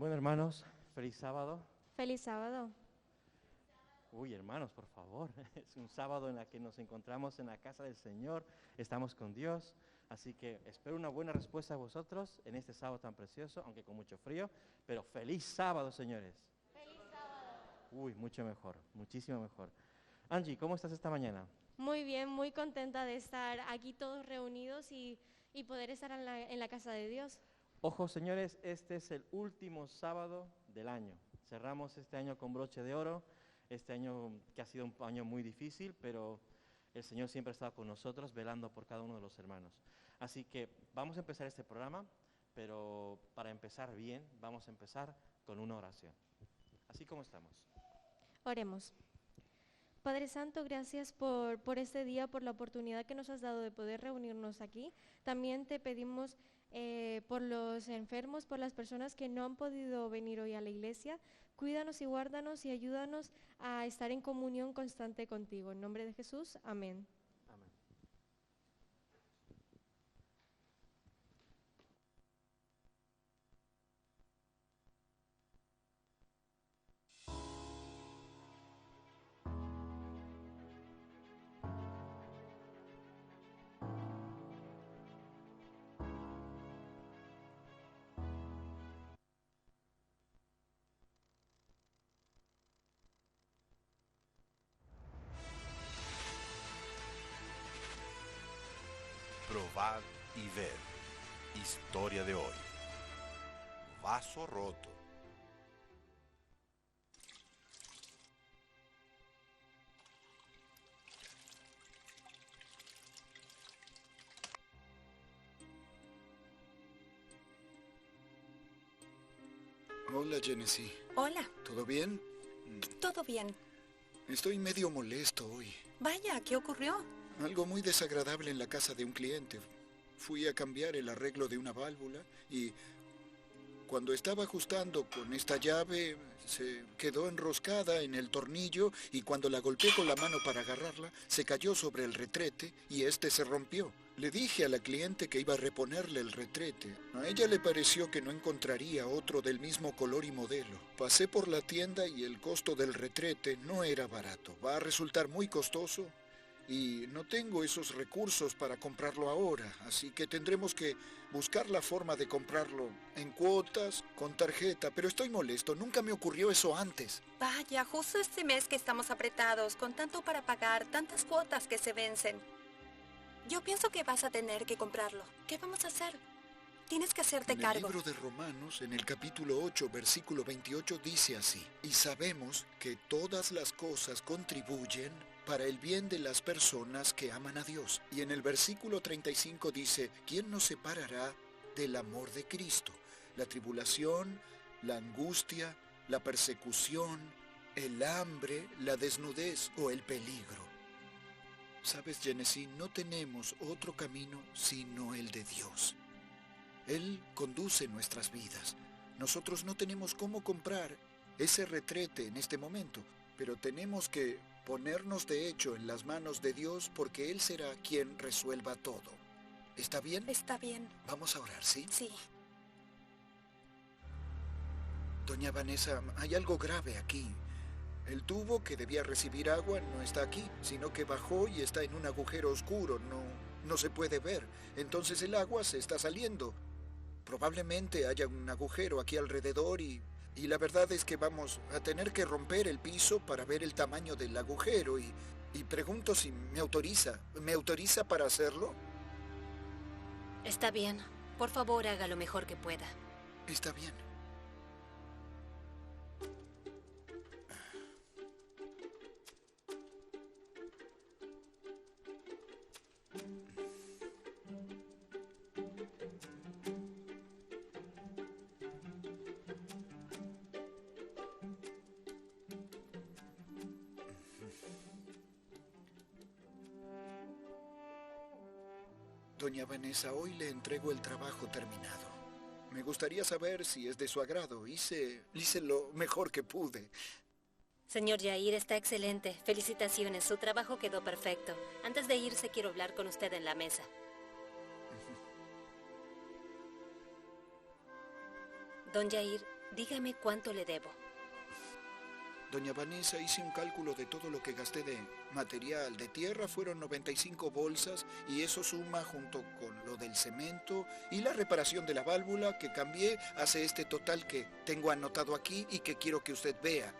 Bueno, hermanos, feliz sábado. Feliz sábado. Uy, hermanos, por favor, es un sábado en el que nos encontramos en la casa del Señor, estamos con Dios, así que espero una buena respuesta a vosotros en este sábado tan precioso, aunque con mucho frío, pero feliz sábado, señores. Feliz sábado. Uy, mucho mejor, muchísimo mejor. Angie, ¿cómo estás esta mañana? Muy bien, muy contenta de estar aquí todos reunidos y poder estar en la casa de Dios. Ojo, señores, este es el último sábado del año. Cerramos este año con broche de oro, este año que ha sido un año muy difícil, pero el Señor siempre ha estado con nosotros, velando por cada uno de los hermanos. Así que vamos a empezar este programa, pero para empezar bien, vamos a empezar con una oración. Así como estamos. Oremos. Padre Santo, gracias por este día, por la oportunidad que nos has dado de poder reunirnos aquí. También te pedimos por los enfermos, por las personas que no han podido venir hoy a la iglesia. Cuídanos y guárdanos y ayúdanos a estar en comunión constante contigo. En nombre de Jesús, amén. Amén. Probad y ved. Historia de hoy. Vaso roto. Hola, Genesee. Hola, ¿Todo bien? ¿todo bien? Estoy medio molesto hoy. Vaya, ¿qué ocurrió? Algo muy desagradable en la casa de un cliente. Fui a cambiar el arreglo de una válvula y cuando estaba ajustando con esta llave se quedó enroscada en el tornillo y cuando la golpeé con la mano para agarrarla se cayó sobre el retrete y este se rompió. Le dije a la cliente que iba a reponerle el retrete. A ella le pareció que no encontraría otro del mismo color y modelo. Pasé por la tienda y el costo del retrete no era barato. Va a resultar muy costoso y no tengo esos recursos para comprarlo ahora, así que tendremos que buscar la forma de comprarlo en cuotas, con tarjeta, pero estoy molesto, nunca me ocurrió eso antes. Vaya, justo este mes que estamos apretados, con tanto para pagar, tantas cuotas que se vencen. Yo pienso que vas a tener que comprarlo. ¿Qué vamos a hacer? Tienes que hacerte En el cargo. libro de Romanos, en el capítulo 8, versículo 28, dice así: y sabemos que todas las cosas contribuyen para el bien de las personas que aman a Dios. Y en el versículo 35 dice: ¿quién nos separará del amor de Cristo? La tribulación, la angustia, la persecución, el hambre, la desnudez o el peligro. Sabes, Genesee, no tenemos otro camino sino el de Dios. Él conduce nuestras vidas. Nosotros no tenemos cómo comprar ese retrete en este momento, pero tenemos que ponernos de hecho en las manos de Dios porque Él será quien resuelva todo. ¿Está bien? Está bien. Vamos a orar, ¿sí? Sí. Doña Vanessa, hay algo grave aquí. El tubo que debía recibir agua no está aquí, sino que bajó y está en un agujero oscuro. No se puede ver. Entonces el agua se está saliendo. Probablemente haya un agujero aquí alrededor y la verdad es que vamos a tener que romper el piso para ver el tamaño del agujero y pregunto si me autoriza. ¿Me autoriza para hacerlo? Está bien. Por favor, haga lo mejor que pueda. Está bien. Doña Vanessa, hoy le entrego el trabajo terminado. Me gustaría saber si es de su agrado. Hice lo mejor que pude. Señor Yair, está excelente. Felicitaciones, su trabajo quedó perfecto. Antes de irse, quiero hablar con usted en la mesa. Don Yair, Dígame cuánto le debo. Doña Vanessa, hice un cálculo de todo lo que gasté de material. De tierra fueron 95 bolsas y eso suma junto con lo del cemento y la reparación de la válvula que cambié, hace este total que tengo anotado aquí y que quiero que usted vea.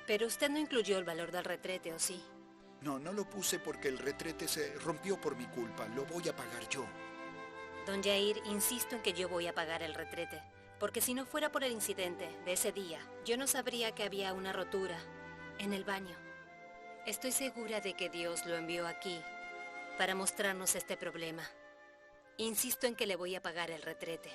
Pero usted no incluyó el valor del retrete, ¿o sí? No, no lo puse porque el retrete se rompió por mi culpa. Lo voy a pagar yo. Don Yair, insisto en que yo voy a pagar el retrete. Porque si no fuera por el incidente de ese día, yo no sabría que había una rotura en el baño. Estoy segura de que Dios lo envió aquí para mostrarnos este problema. Insisto en que le voy a pagar el retrete.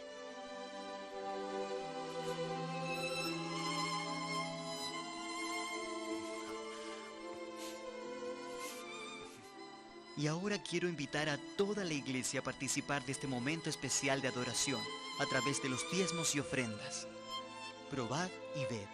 Y ahora quiero invitar a toda la iglesia a participar de este momento especial de adoración a través de los diezmos y ofrendas. Probad y ved.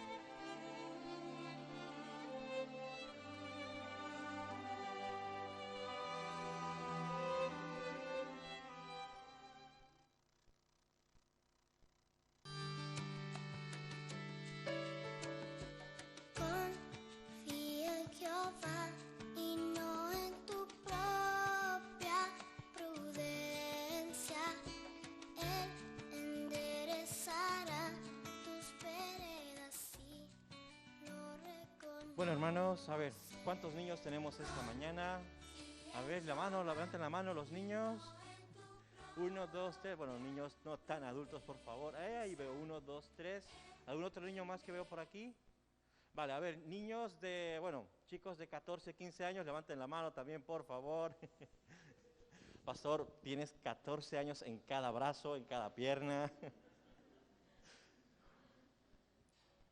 Confía en Jehová y no en tu propia prudencia. Él enderezará tus veredas y no reconocerás. Bueno, hermanos, a ver, ¿cuántos niños tenemos esta mañana? A ver, levanten la mano los niños. 1, 2, 3, bueno, niños no tan adultos, por favor. Ahí veo 1, 2, 3. ¿Algún otro niño más que veo por aquí? Vale, a ver, niños de, bueno, chicos de 14, 15 años, levanten la mano también, por favor. Pastor, tienes 14 años en cada brazo, en cada pierna.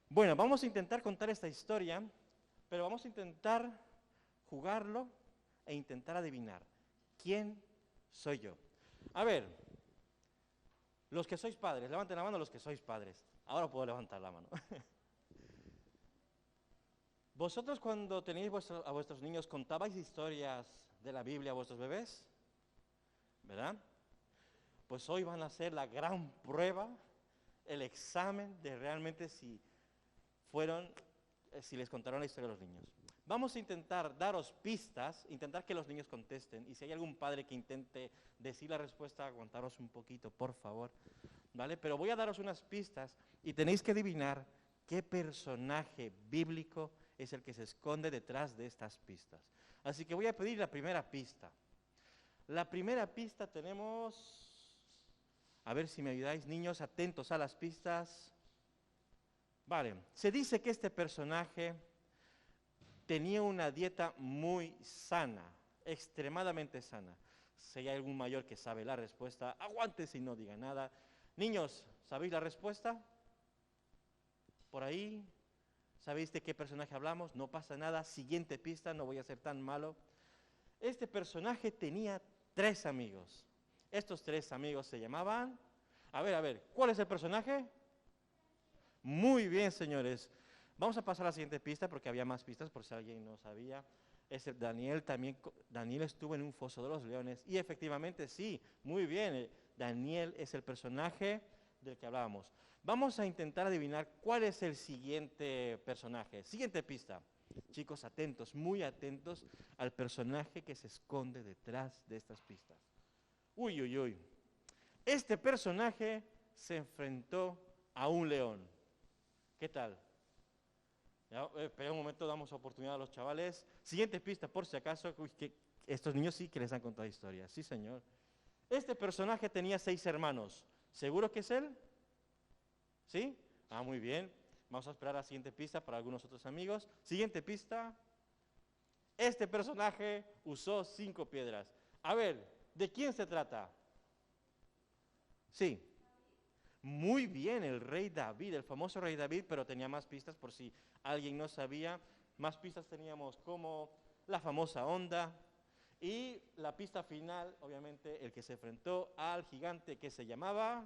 Bueno, vamos a intentar contar esta historia, pero vamos a intentar jugarlo e intentar adivinar quién soy yo. A ver, los que sois padres, levanten la mano los que sois padres. Ahora puedo levantar la mano. ¿Vosotros cuando teníais a vuestros niños contabais historias de la Biblia a vuestros bebés? ¿Verdad? Pues hoy van a hacer la gran prueba, el examen de realmente si les contaron la historia a los niños. Vamos a intentar daros pistas, intentar que los niños contesten, y si hay algún padre que intente decir la respuesta, aguantaros un poquito, por favor, ¿vale? Pero voy a daros unas pistas y tenéis que adivinar qué personaje bíblico es el que se esconde detrás de estas pistas. Así que voy a pedir la primera pista. La primera pista tenemos, a ver si me ayudáis, niños, atentos a las pistas. Vale, se dice que este personaje tenía una dieta muy sana, extremadamente sana. Si hay algún mayor que sabe la respuesta, aguántese y no diga nada. Niños, ¿sabéis la respuesta? Por ahí, ¿sabéis de qué personaje hablamos? No pasa nada, siguiente pista, no voy a ser tan malo. Este personaje tenía 3 amigos. Estos 3 amigos se llamaban... A ver, ¿cuál es el personaje? Muy bien, señores. Vamos a pasar a la siguiente pista porque había más pistas por si alguien no sabía. Es el Daniel también. Daniel estuvo en un foso de los leones y efectivamente sí, muy bien. Daniel es el personaje del que hablábamos. Vamos a intentar adivinar cuál es el siguiente personaje. Siguiente pista. Chicos, atentos, muy atentos al personaje que se esconde detrás de estas pistas. Uy, uy, uy. Este personaje se enfrentó a un león. ¿Qué tal? Ya, espera un momento, damos oportunidad a los chavales. Siguiente pista, por si acaso. Uy, que estos niños sí que les han contado historias. Sí, señor. Este personaje tenía 6 hermanos. ¿Seguro que es él? ¿Sí? Ah, muy bien. Vamos a esperar a la siguiente pista para algunos otros amigos. Siguiente pista. Este personaje usó 5 piedras. A ver, ¿de quién se trata? Sí. Muy bien, el rey David, el famoso rey David, pero tenía más pistas por si alguien no sabía. Más pistas teníamos como la famosa onda y la pista final, obviamente, el que se enfrentó al gigante que se llamaba...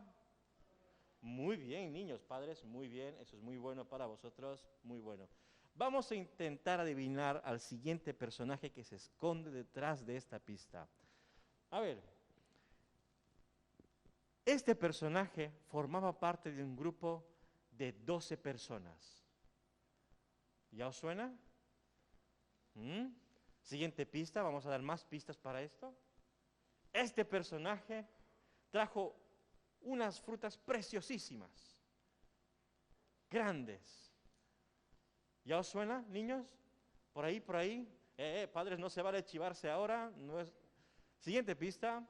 Muy bien, niños, padres, muy bien, eso es muy bueno para vosotros, muy bueno. Vamos a intentar adivinar al siguiente personaje que se esconde detrás de esta pista. A ver, este personaje formaba parte de un grupo de 12 personas. ¿Ya os suena? Siguiente pista, vamos a dar más pistas para esto. Este personaje trajo unas frutas preciosísimas, grandes. ¿Ya os suena, niños? Por ahí, por ahí. Padres, no se vale chivarse ahora. No es... Siguiente pista.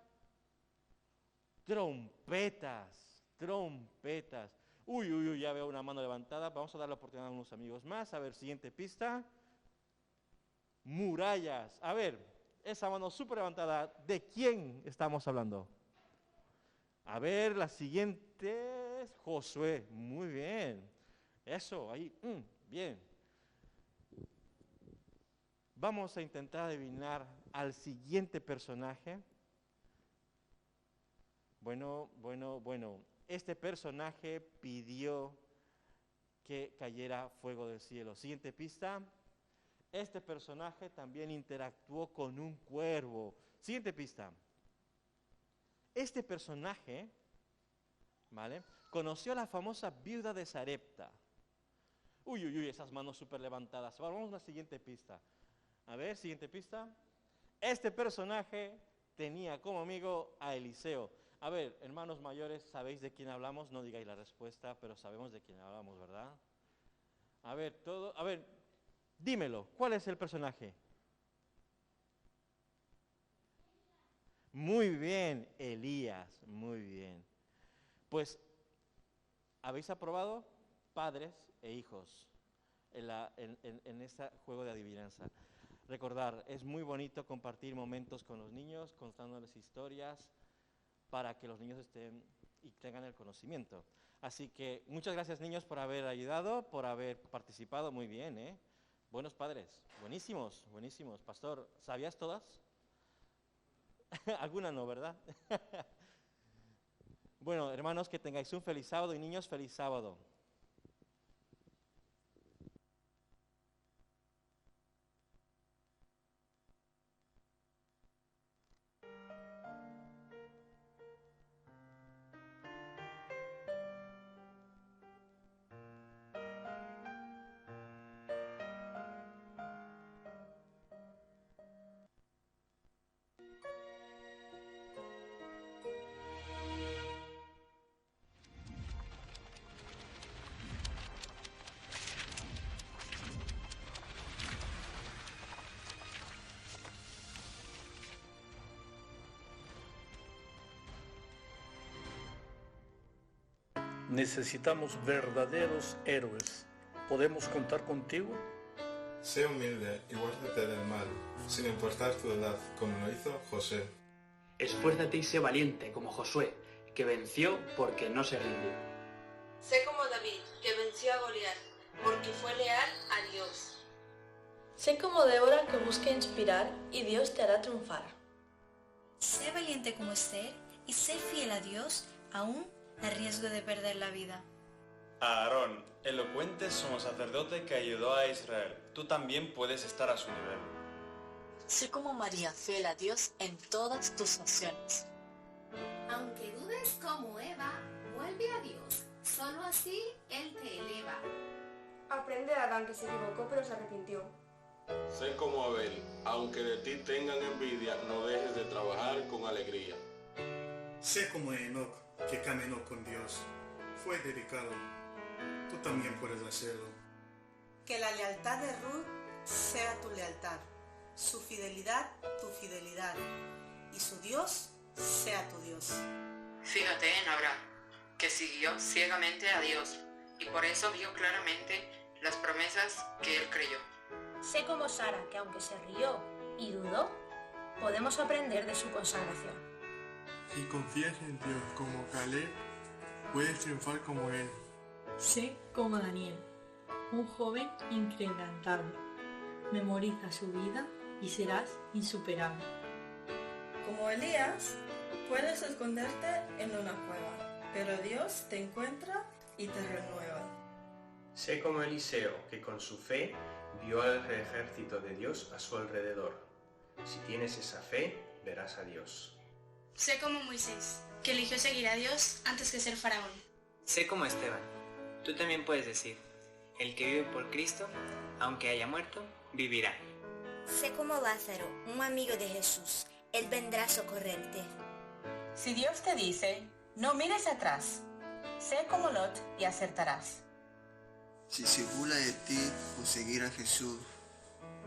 Trompetas, trompetas. Uy, uy, uy, ya veo una mano levantada. Vamos a dar la oportunidad a unos amigos más. A ver, siguiente pista. Murallas. A ver, esa mano súper levantada, ¿de quién estamos hablando? A ver, la siguiente es Josué. Muy bien. Eso, ahí, bien. Vamos a intentar adivinar al siguiente personaje. Bueno. Este personaje pidió que cayera fuego del cielo. Siguiente pista. Este personaje también interactuó con un cuervo. Siguiente pista. Este personaje, ¿vale?, conoció a la famosa viuda de Sarepta. Uy, uy, uy, esas manos súper levantadas. Vamos a la siguiente pista. A ver, siguiente pista. Este personaje tenía como amigo a Eliseo. A ver, hermanos mayores, ¿sabéis de quién hablamos? No digáis la respuesta, pero sabemos de quién hablamos, ¿verdad? A ver, dímelo, ¿cuál es el personaje? Muy bien, Elías, muy bien. Pues, ¿habéis aprobado? Padres e hijos en este juego de adivinanza. Recordar, es muy bonito compartir momentos con los niños, contándoles historias, para que los niños estén y tengan el conocimiento. Así que muchas gracias, niños, por haber ayudado, por haber participado. Muy bien, ¿eh? Buenos padres, buenísimos, buenísimos. Pastor, ¿sabías todas? Alguna no, ¿verdad? Bueno, hermanos, que tengáis un feliz sábado y niños, feliz sábado. Necesitamos verdaderos héroes. ¿Podemos contar contigo? Sé humilde y guárdate del mal, sin importar tu edad, como lo hizo José. Esfuérzate y sé valiente, como Josué, que venció porque no se rindió. Sé como David, que venció a Goliat, porque fue leal a Dios. Sé como Débora, que busca inspirar, y Dios te hará triunfar. Sé valiente como Esther, y sé fiel a Dios, aún a riesgo de perder la vida. A Aarón, elocuente sumo sacerdote que ayudó a Israel. Tú también puedes estar a su nivel. Sé como María, fiel a Dios en todas tus acciones. Aunque dudes como Eva, vuelve a Dios. Solo así Él te eleva. Aprende de Adán, que se equivocó pero se arrepintió. Sé como Abel, aunque de ti tengan envidia, no dejes de trabajar con alegría. Sé como Enoc, que caminó con Dios, fue dedicado. Tú también puedes hacerlo. Que la lealtad de Ruth sea tu lealtad, su fidelidad tu fidelidad, y su Dios sea tu Dios. Fíjate en Abraham, que siguió ciegamente a Dios, y por eso vio claramente las promesas que él creyó. Sé como Sara, que aunque se rió y dudó, podemos aprender de su consagración. Si confías en Dios como Caleb, puedes triunfar como él. Sé como Daniel, un joven inquebrantable. Memoriza su vida y serás insuperable. Como Elías, puedes esconderte en una cueva, pero Dios te encuentra y te renueva. Sé como Eliseo, que con su fe vio al ejército de Dios a su alrededor. Si tienes esa fe, verás a Dios. Sé como Moisés, que eligió seguir a Dios antes que ser faraón. Sé como Esteban, Tú también puedes decir, el que vive por Cristo, aunque haya muerto, vivirá. Sé como Lázaro, un amigo de Jesús. Él vendrá a socorrerte. Si Dios te dice, no mires atrás, sé como Lot y acertarás. Si se burla de ti por seguir a Jesús,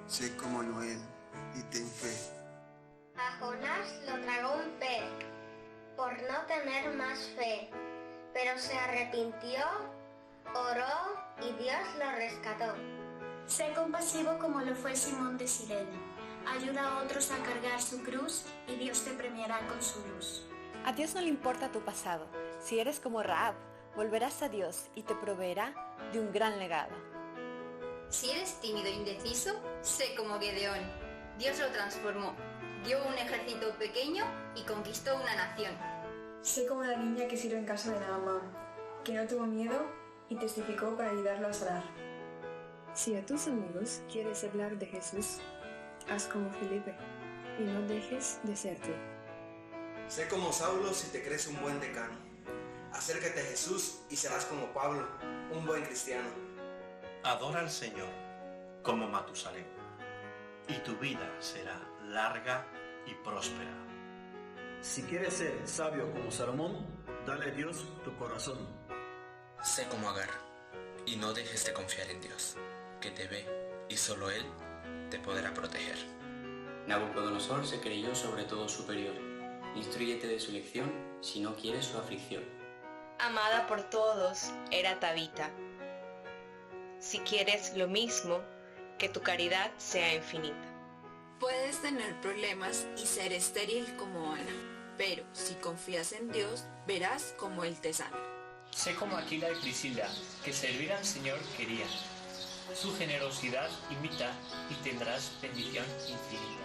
sé como Noé y ten fe. A Jonás lo tragó un pez por no tener más fe, pero se arrepintió, oró y Dios lo rescató. Sé compasivo como lo fue Simón de Cirene. Ayuda a otros a cargar su cruz y Dios te premiará con su luz. A Dios no le importa tu pasado. Si eres como Rahab, volverás a Dios y te proveerá de un gran legado. Si eres tímido e indeciso, sé como Gedeón. Dios lo transformó, dio un ejército pequeño y conquistó una nación. Sé como la niña que sirve en casa de Naamán, que no tuvo miedo y testificó para ayudarlo a sanar. Si a tus amigos quieres hablar de Jesús, haz como Felipe y no dejes de ser tú. Sé como Saulo si te crees un buen decano. Acércate a Jesús y serás como Pablo, un buen cristiano. Adora al Señor como Matusalén, y tu vida será larga y próspera. Si quieres ser sabio como Salomón, dale a Dios tu corazón. Sé como Agar, y no dejes de confiar en Dios, que te ve y solo Él te podrá proteger. Nabucodonosor se creyó sobre todo superior. Instrúyete de su lección si no quieres su aflicción. Amada por todos era Tabita. Si quieres lo mismo, que tu caridad sea infinita. Puedes tener problemas y ser estéril como Ana, pero si confías en Dios, verás cómo Él te sana. Sé como Aquila y Priscila, que servir al Señor querían. Su generosidad imita y tendrás bendición infinita.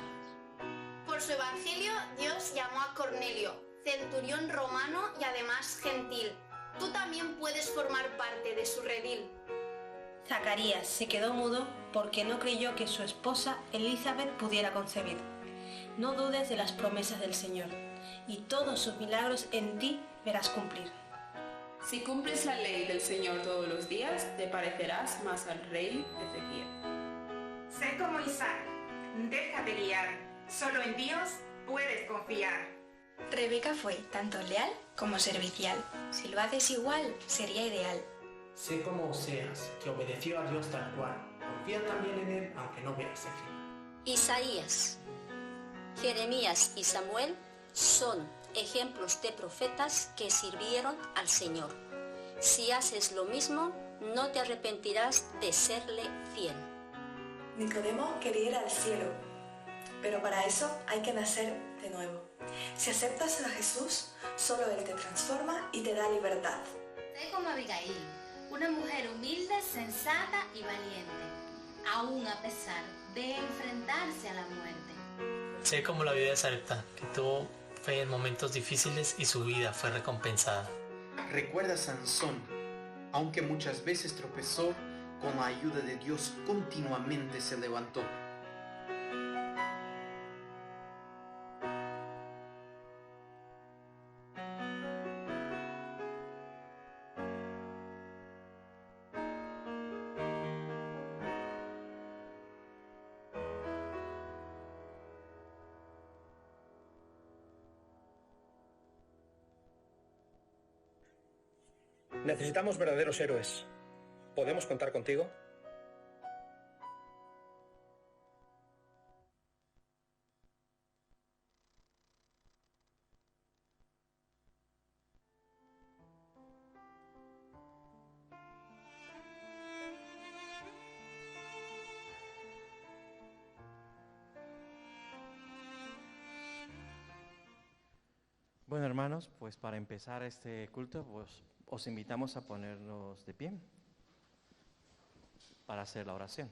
Por su evangelio, Dios llamó a Cornelio, centurión romano y además gentil. Tú también puedes formar parte de su redil. Zacarías se quedó mudo porque no creyó que su esposa Elizabeth pudiera concebir. No dudes de las promesas del Señor, y todos sus milagros en ti verás cumplir. Si cumples la ley del Señor todos los días, te parecerás más al rey Ezequiel. Sé como Isaac, déjate guiar, solo en Dios puedes confiar. Rebeca fue tanto leal como servicial. Si lo haces igual, sería ideal. Sé como Oseas, que obedeció a Dios tal cual. Confía también en Él, aunque no veas el fin. Isaías, Jeremías y Samuel son ejemplos de profetas que sirvieron al Señor. Si haces lo mismo, no te arrepentirás de serle fiel. Nicodemo quería ir al cielo, pero para eso hay que nacer de nuevo. Si aceptas a Jesús, solo Él te transforma y te da libertad. Sé como Abigail, una mujer humilde, sensata y valiente, aún a pesar de enfrentarse a la muerte. Sé como la vida de Sarepta, que tuvo fe en momentos difíciles y su vida fue recompensada. Recuerda a Sansón, aunque muchas veces tropezó, con la ayuda de Dios continuamente se levantó. Necesitamos verdaderos héroes. ¿Podemos contar contigo? Bueno, hermanos, pues para empezar este culto, pues os invitamos a ponernos de pie para hacer la oración.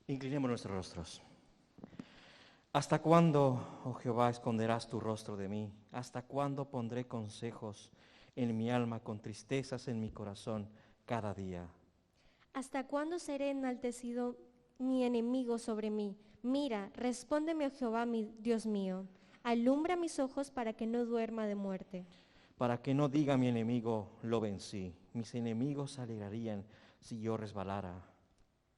Inclinemos nuestros rostros. ¿Hasta cuándo, oh Jehová, esconderás tu rostro de mí? ¿Hasta cuándo pondré consejos en mi alma con tristezas en mi corazón cada día? ¿Hasta cuándo seré enaltecido mi enemigo sobre mí? Mira, respóndeme, oh Jehová, mi Dios mío. Alumbra mis ojos para que no duerma de muerte. Para que no diga mi enemigo, lo vencí. Mis enemigos se alegrarían si yo resbalara.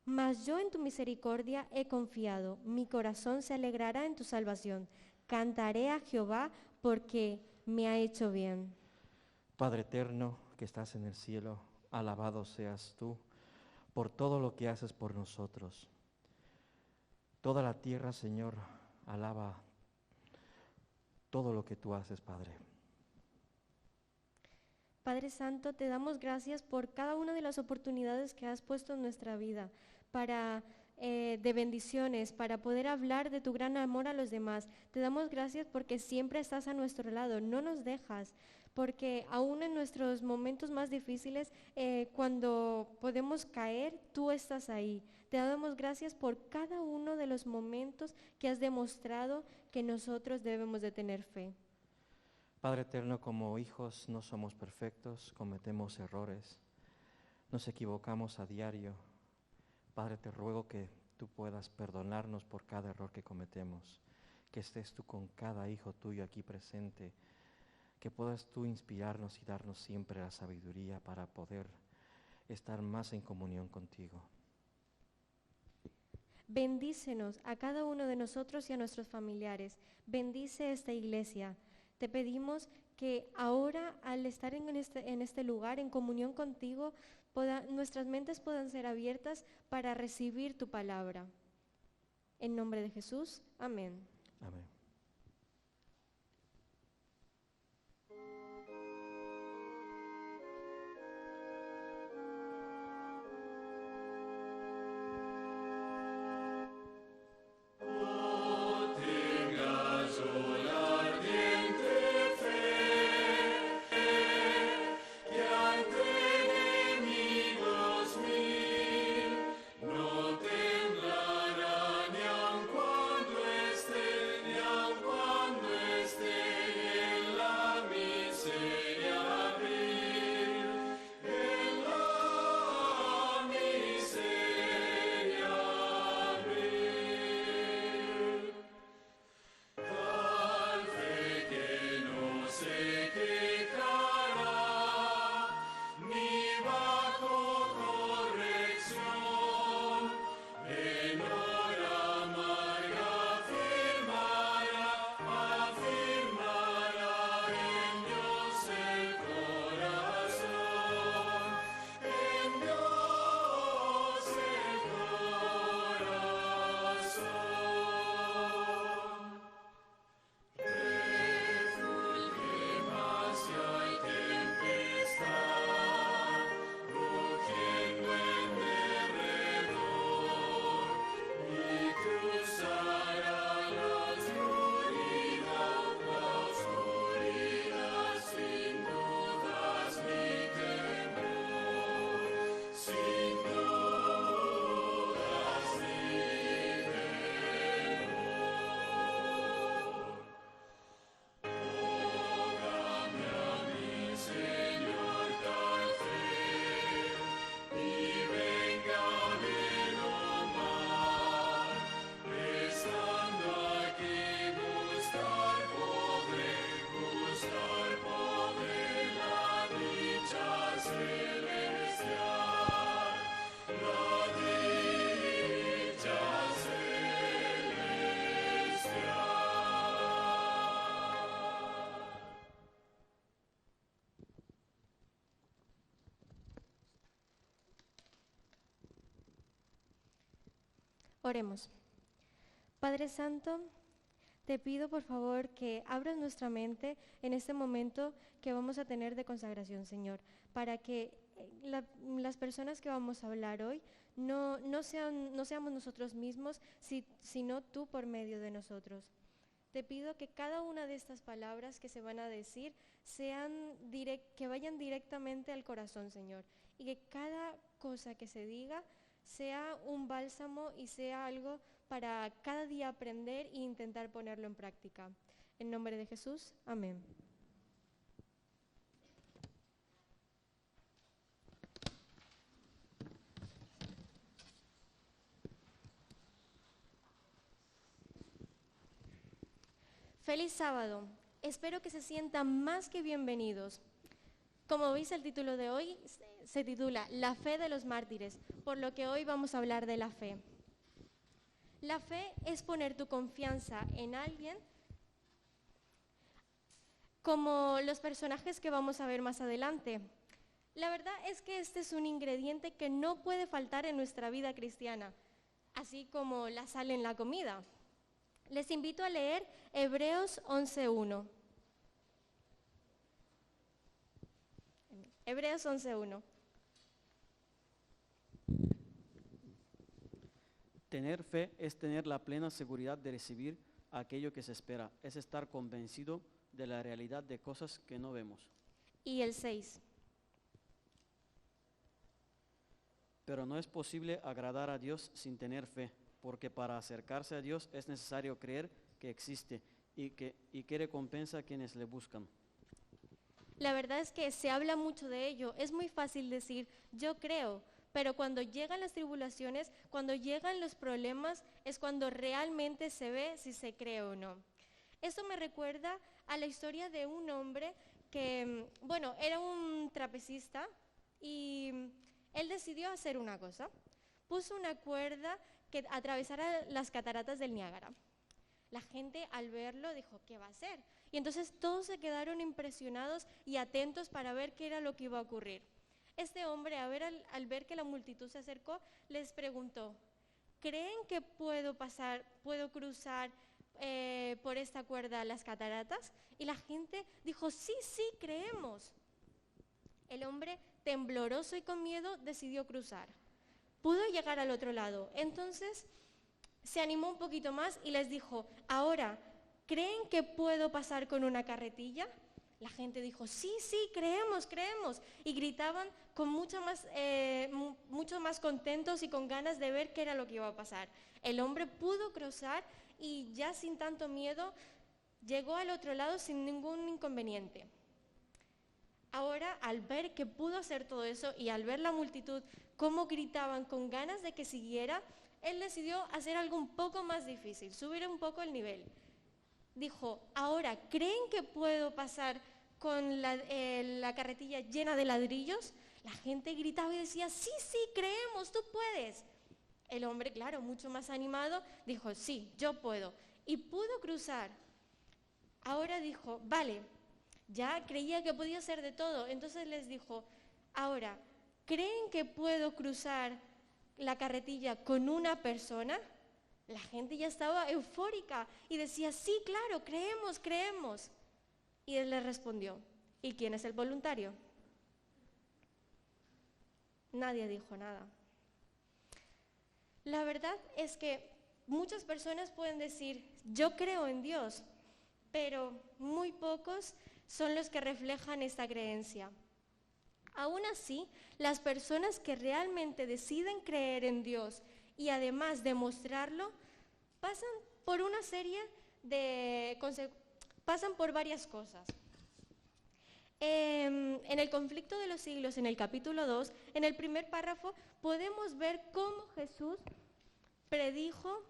Mas yo en tu misericordia he confiado, mi corazón se alegrará en tu salvación. Cantaré a Jehová porque me ha hecho bien. Padre eterno que estás en el cielo, alabado seas tú por todo lo que haces por nosotros. Toda la tierra, Señor, alaba todo lo que tú haces, Padre. Padre Santo, te damos gracias por cada una de las oportunidades que has puesto en nuestra vida de bendiciones, para poder hablar de tu gran amor a los demás. Te damos gracias porque siempre estás a nuestro lado, no nos dejas, porque aún en nuestros momentos más difíciles, cuando podemos caer, tú estás ahí. Te damos gracias por cada uno de los momentos que has demostrado que nosotros debemos de tener fe. Padre eterno, como hijos no somos perfectos, cometemos errores, nos equivocamos a diario. Padre, te ruego que tú puedas perdonarnos por cada error que cometemos, que estés tú con cada hijo tuyo aquí presente, que puedas tú inspirarnos y darnos siempre la sabiduría para poder estar más en comunión contigo. Bendícenos a cada uno de nosotros y a nuestros familiares. Bendice esta iglesia. Te pedimos que ahora, al estar en este lugar, en comunión contigo, nuestras mentes puedan ser abiertas para recibir tu palabra. En nombre de Jesús, amén. Amén. Oremos. Padre Santo, te pido por favor que abras nuestra mente en este momento que vamos a tener de consagración, Señor, para que las personas que vamos a hablar hoy no seamos nosotros mismos, sino tú por medio de nosotros. Te pido que cada una de estas palabras que se van a decir que vayan directamente al corazón, Señor, y que cada cosa que se diga sea un bálsamo y sea algo para cada día aprender e intentar ponerlo en práctica. En nombre de Jesús, amén. Feliz sábado. Espero que se sientan más que bienvenidos. Como veis, el título de hoy se titula La fe de los mártires, por lo que hoy vamos a hablar de la fe. La fe es poner tu confianza en alguien, como los personajes que vamos a ver más adelante. La verdad es que este es un ingrediente que no puede faltar en nuestra vida cristiana, así como la sal en la comida. Les invito a leer Hebreos 11:1. Hebreos 11:1. Tener fe es tener la plena seguridad de recibir aquello que se espera, es estar convencido de la realidad de cosas que no vemos. Y el 6. Pero no es posible agradar a Dios sin tener fe, porque para acercarse a Dios es necesario creer que existe y que recompensa a quienes le buscan. La verdad es que se habla mucho de ello. Es muy fácil decir, yo creo, pero cuando llegan las tribulaciones, cuando llegan los problemas, es cuando realmente se ve si se cree o no. Esto me recuerda a la historia de un hombre que, era un trapecista y él decidió hacer una cosa. Puso una cuerda que atravesara las cataratas del Niágara. La gente al verlo dijo, ¿qué va a hacer? Y entonces todos se quedaron impresionados y atentos para ver qué era lo que iba a ocurrir. Este hombre, al ver que la multitud se acercó, les preguntó, ¿creen que puedo cruzar por esta cuerda las cataratas? Y la gente dijo, sí, creemos. El hombre, tembloroso y con miedo, decidió cruzar. Pudo llegar al otro lado. Entonces se animó un poquito más y les dijo, ahora, ¿creen que puedo pasar con una carretilla? La gente dijo, sí, creemos. Y gritaban con mucho más contentos y con ganas de ver qué era lo que iba a pasar. El hombre pudo cruzar y ya sin tanto miedo llegó al otro lado sin ningún inconveniente. Ahora, al ver que pudo hacer todo eso y al ver la multitud cómo gritaban con ganas de que siguiera, él decidió hacer algo un poco más difícil, subir un poco el nivel. Dijo, ahora, ¿creen que puedo pasar con la carretilla llena de ladrillos? La gente gritaba y decía, sí, creemos, tú puedes. El hombre, claro, mucho más animado, dijo, sí, yo puedo. Y pudo cruzar. Ahora dijo, vale, ya creía que podía hacer de todo. Entonces les dijo, ahora, ¿creen que puedo cruzar la carretilla con una persona? La gente ya estaba eufórica y decía, sí, claro, creemos. Y él le respondió, ¿y quién es el voluntario? Nadie dijo nada. La verdad es que muchas personas pueden decir, yo creo en Dios, pero muy pocos son los que reflejan esta creencia. Aún así, las personas que realmente deciden creer en Dios y además demostrarlo, pasan por varias cosas. En el conflicto de los siglos, en el capítulo 2, en el primer párrafo, podemos ver cómo Jesús predijo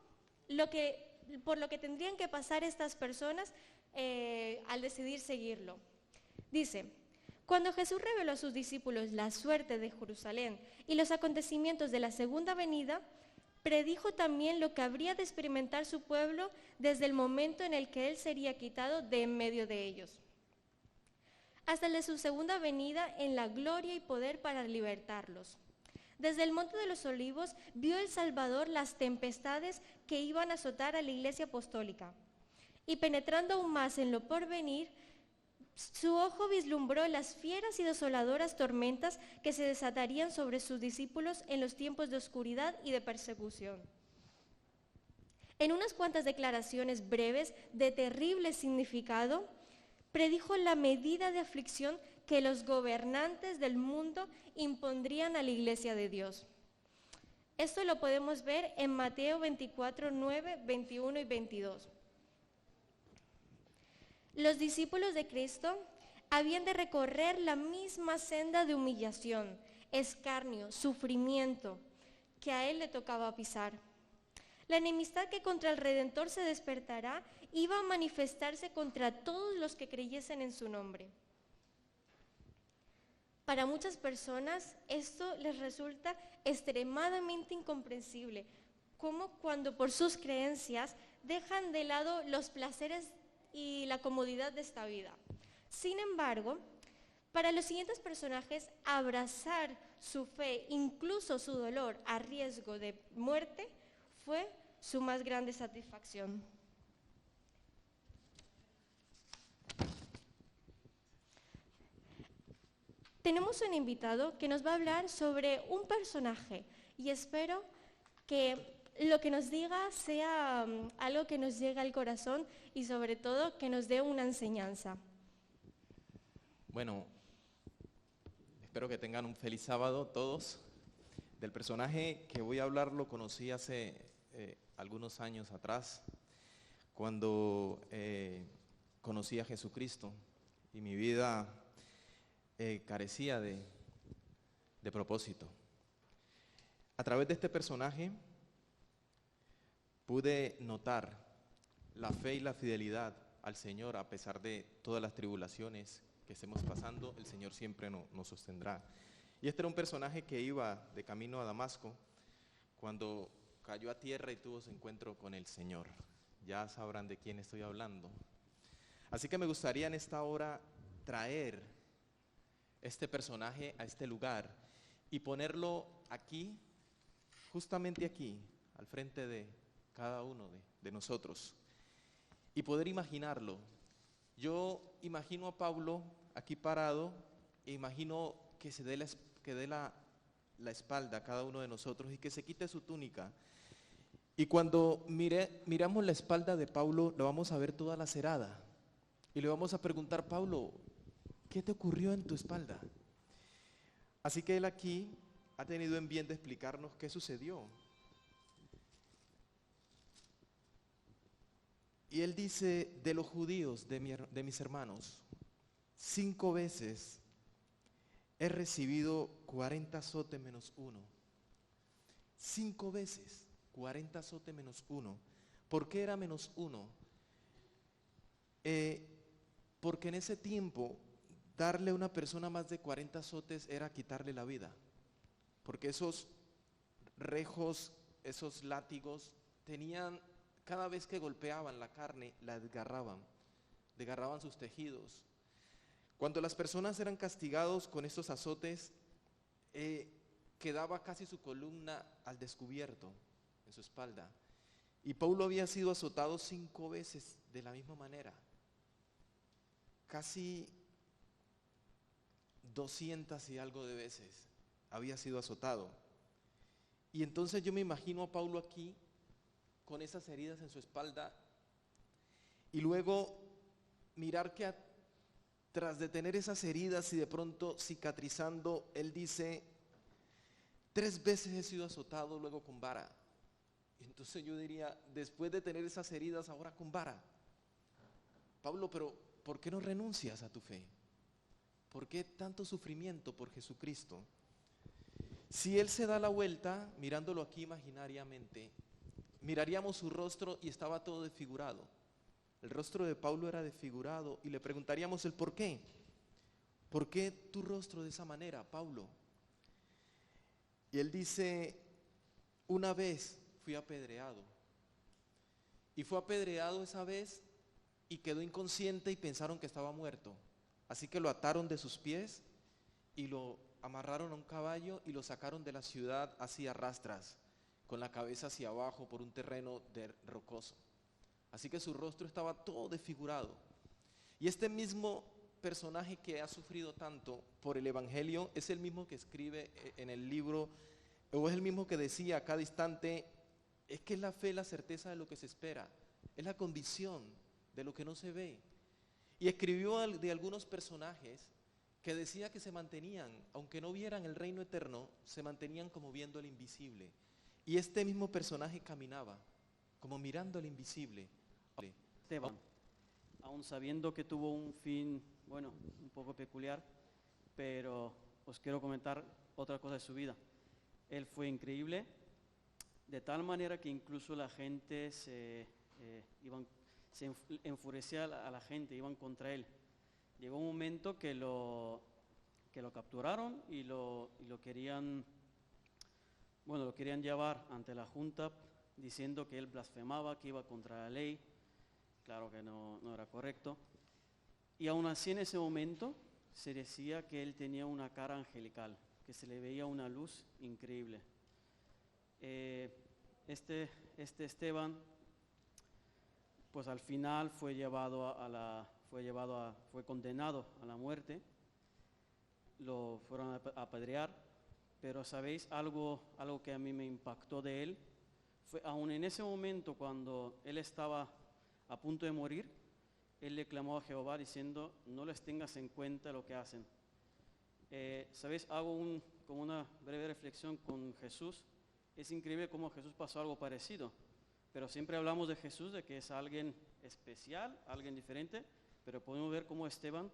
por lo que tendrían que pasar estas personas al decidir seguirlo. Dice, cuando Jesús reveló a sus discípulos la suerte de Jerusalén y los acontecimientos de la segunda venida, predijo también lo que habría de experimentar su pueblo desde el momento en el que él sería quitado de en medio de ellos, hasta el de su segunda venida en la gloria y poder para libertarlos. Desde el Monte de los Olivos vio el Salvador las tempestades que iban a azotar a la Iglesia Apostólica, y penetrando aún más en lo porvenir, su ojo vislumbró las fieras y desoladoras tormentas que se desatarían sobre sus discípulos en los tiempos de oscuridad y de persecución. En unas cuantas declaraciones breves de terrible significado, predijo la medida de aflicción que los gobernantes del mundo impondrían a la Iglesia de Dios. Esto lo podemos ver en Mateo 24, 9, 21 y 22. Los discípulos de Cristo habían de recorrer la misma senda de humillación, escarnio, sufrimiento que a él le tocaba pisar. La enemistad que contra el Redentor se despertará iba a manifestarse contra todos los que creyesen en su nombre. Para muchas personas esto les resulta extremadamente incomprensible, como cuando por sus creencias dejan de lado los placeres y la comodidad de esta vida. Sin embargo, para los siguientes personajes, abrazar su fe, incluso su dolor a riesgo de muerte, fue su más grande satisfacción. Tenemos un invitado que nos va a hablar sobre un personaje y espero que lo que nos diga sea algo que nos llegue al corazón y sobre todo que nos dé una enseñanza. Bueno, espero que tengan un feliz sábado todos. Del personaje que voy a hablar lo conocí hace algunos años atrás, cuando conocí a Jesucristo y mi vida carecía de propósito. A través de este personaje pude notar la fe y la fidelidad al Señor a pesar de todas las tribulaciones que estemos pasando. El Señor siempre nos sostendrá. Y este era un personaje que iba de camino a Damasco cuando cayó a tierra y tuvo su encuentro con el Señor. Ya sabrán de quién estoy hablando. Así que me gustaría en esta hora traer este personaje a este lugar y ponerlo aquí, justamente aquí, al frente de cada uno de nosotros, y poder imaginarlo. Yo imagino a Pablo aquí parado e imagino que se dé la espalda a cada uno de nosotros y que se quite su túnica. Y cuando miramos la espalda de Pablo, lo vamos a ver toda lacerada y le vamos a preguntar: Pablo, ¿qué te ocurrió en tu espalda? Así que él aquí ha tenido en bien de explicarnos qué sucedió. Y él dice: de los judíos, de mis hermanos, 5 veces he recibido 40 azotes menos 1. 5 veces, 40 azotes menos 1. ¿Por qué era menos 1? Porque en ese tiempo darle a una persona más de 40 azotes era quitarle la vida. Porque esos rejos, esos látigos, tenían, cada vez que golpeaban la carne, la desgarraban sus tejidos. Cuando las personas eran castigados con estos azotes, quedaba casi su columna al descubierto en su espalda. Y Pablo había sido azotado 5 veces de la misma manera. Casi 200 y algo de veces había sido azotado. Y entonces yo me imagino a Pablo aquí con esas heridas en su espalda y luego mirar que tras de tener esas heridas y de pronto cicatrizando, él dice: 3 veces he sido azotado, luego con vara. Y entonces yo diría, después de tener esas heridas, ahora con vara. Pablo, pero ¿por qué no renuncias a tu fe? ¿Por qué tanto sufrimiento por Jesucristo? Si él se da la vuelta, mirándolo aquí imaginariamente, miraríamos su rostro y estaba todo desfigurado. El rostro de Pablo era desfigurado y le preguntaríamos el por qué. ¿Por qué tu rostro de esa manera, Pablo? Y él dice: una vez fui apedreado. Y fue apedreado esa vez y quedó inconsciente y pensaron que estaba muerto. Así que lo ataron de sus pies y lo amarraron a un caballo y lo sacaron de la ciudad así a rastras, con la cabeza hacia abajo por un terreno rocoso. Así que su rostro estaba todo desfigurado. Y este mismo personaje que ha sufrido tanto por el Evangelio es el mismo que escribe en el libro, o es el mismo que decía a cada instante: es que es la fe, la certeza de lo que se espera, es la convicción de lo que no se ve. Y escribió de algunos personajes que decía que se mantenían, aunque no vieran el reino eterno, se mantenían como viendo el invisible. Y este mismo personaje caminaba como mirando al invisible. Esteban, aun sabiendo que tuvo un fin, bueno, un poco peculiar, pero os quiero comentar otra cosa de su vida. Él fue increíble de tal manera que incluso la gente enfurecía a la gente, iban contra él. Llegó un momento que lo capturaron y lo querían llevar ante la junta diciendo que él blasfemaba, que iba contra la ley. Claro que no era correcto. Y aún así en ese momento se decía que él tenía una cara angelical, que se le veía una luz increíble. Este Esteban, pues al final fue condenado a la muerte, lo fueron a apedrear, pero sabéis algo que a mí me impactó de él, fue aún en ese momento cuando él estaba a punto de morir, él le clamó a Jehová diciendo, no les tengas en cuenta lo que hacen. ¿Sabéis? Hago como una breve reflexión con Jesús. Es increíble cómo Jesús pasó algo parecido, pero siempre hablamos de Jesús, de que es alguien especial, alguien diferente, pero podemos ver cómo Esteban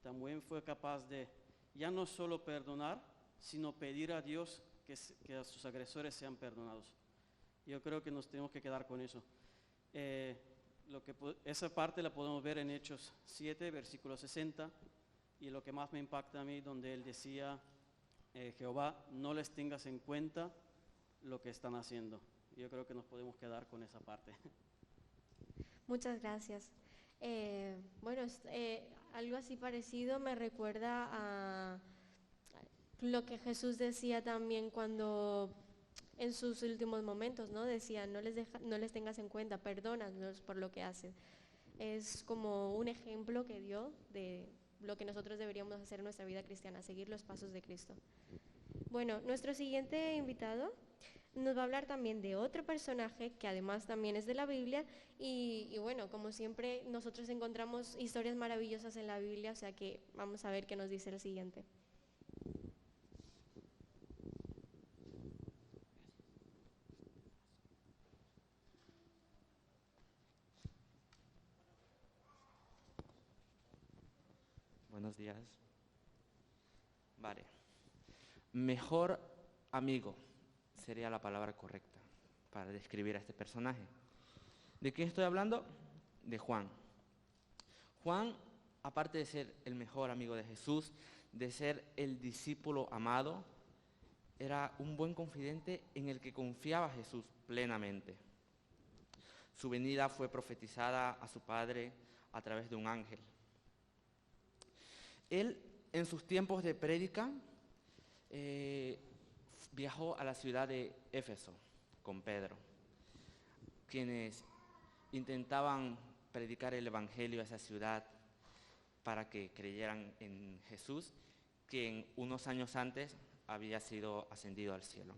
también fue capaz de ya no solo perdonar, sino pedir a Dios que a sus agresores sean perdonados. Yo creo que nos tenemos que quedar con eso. Esa parte la podemos ver en Hechos 7, versículo 60, y lo que más me impacta a mí, donde él decía, Jehová, no les tengas en cuenta lo que están haciendo. Yo creo que nos podemos quedar con esa parte. Muchas gracias. Algo así parecido me recuerda a lo que Jesús decía también cuando en sus últimos momentos, ¿no? Decía, no les tengas en cuenta, perdónanos por lo que hacen. Es como un ejemplo que dio de lo que nosotros deberíamos hacer en nuestra vida cristiana, seguir los pasos de Cristo. Bueno, nuestro siguiente invitado nos va a hablar también de otro personaje que además también es de la Biblia y bueno, como siempre nosotros encontramos historias maravillosas en la Biblia, o sea que vamos a ver qué nos dice el siguiente. Buenos días. Vale. Mejor amigo sería la palabra correcta para describir a este personaje. ¿De qué estoy hablando? De Juan. Juan, aparte de ser el mejor amigo de Jesús, de ser el discípulo amado, era un buen confidente en el que confiaba Jesús plenamente. Su venida fue profetizada a su padre a través de un ángel. Él, en sus tiempos de prédica, viajó a la ciudad de Éfeso con Pedro, quienes intentaban predicar el evangelio a esa ciudad para que creyeran en Jesús, quien unos años antes había sido ascendido al cielo.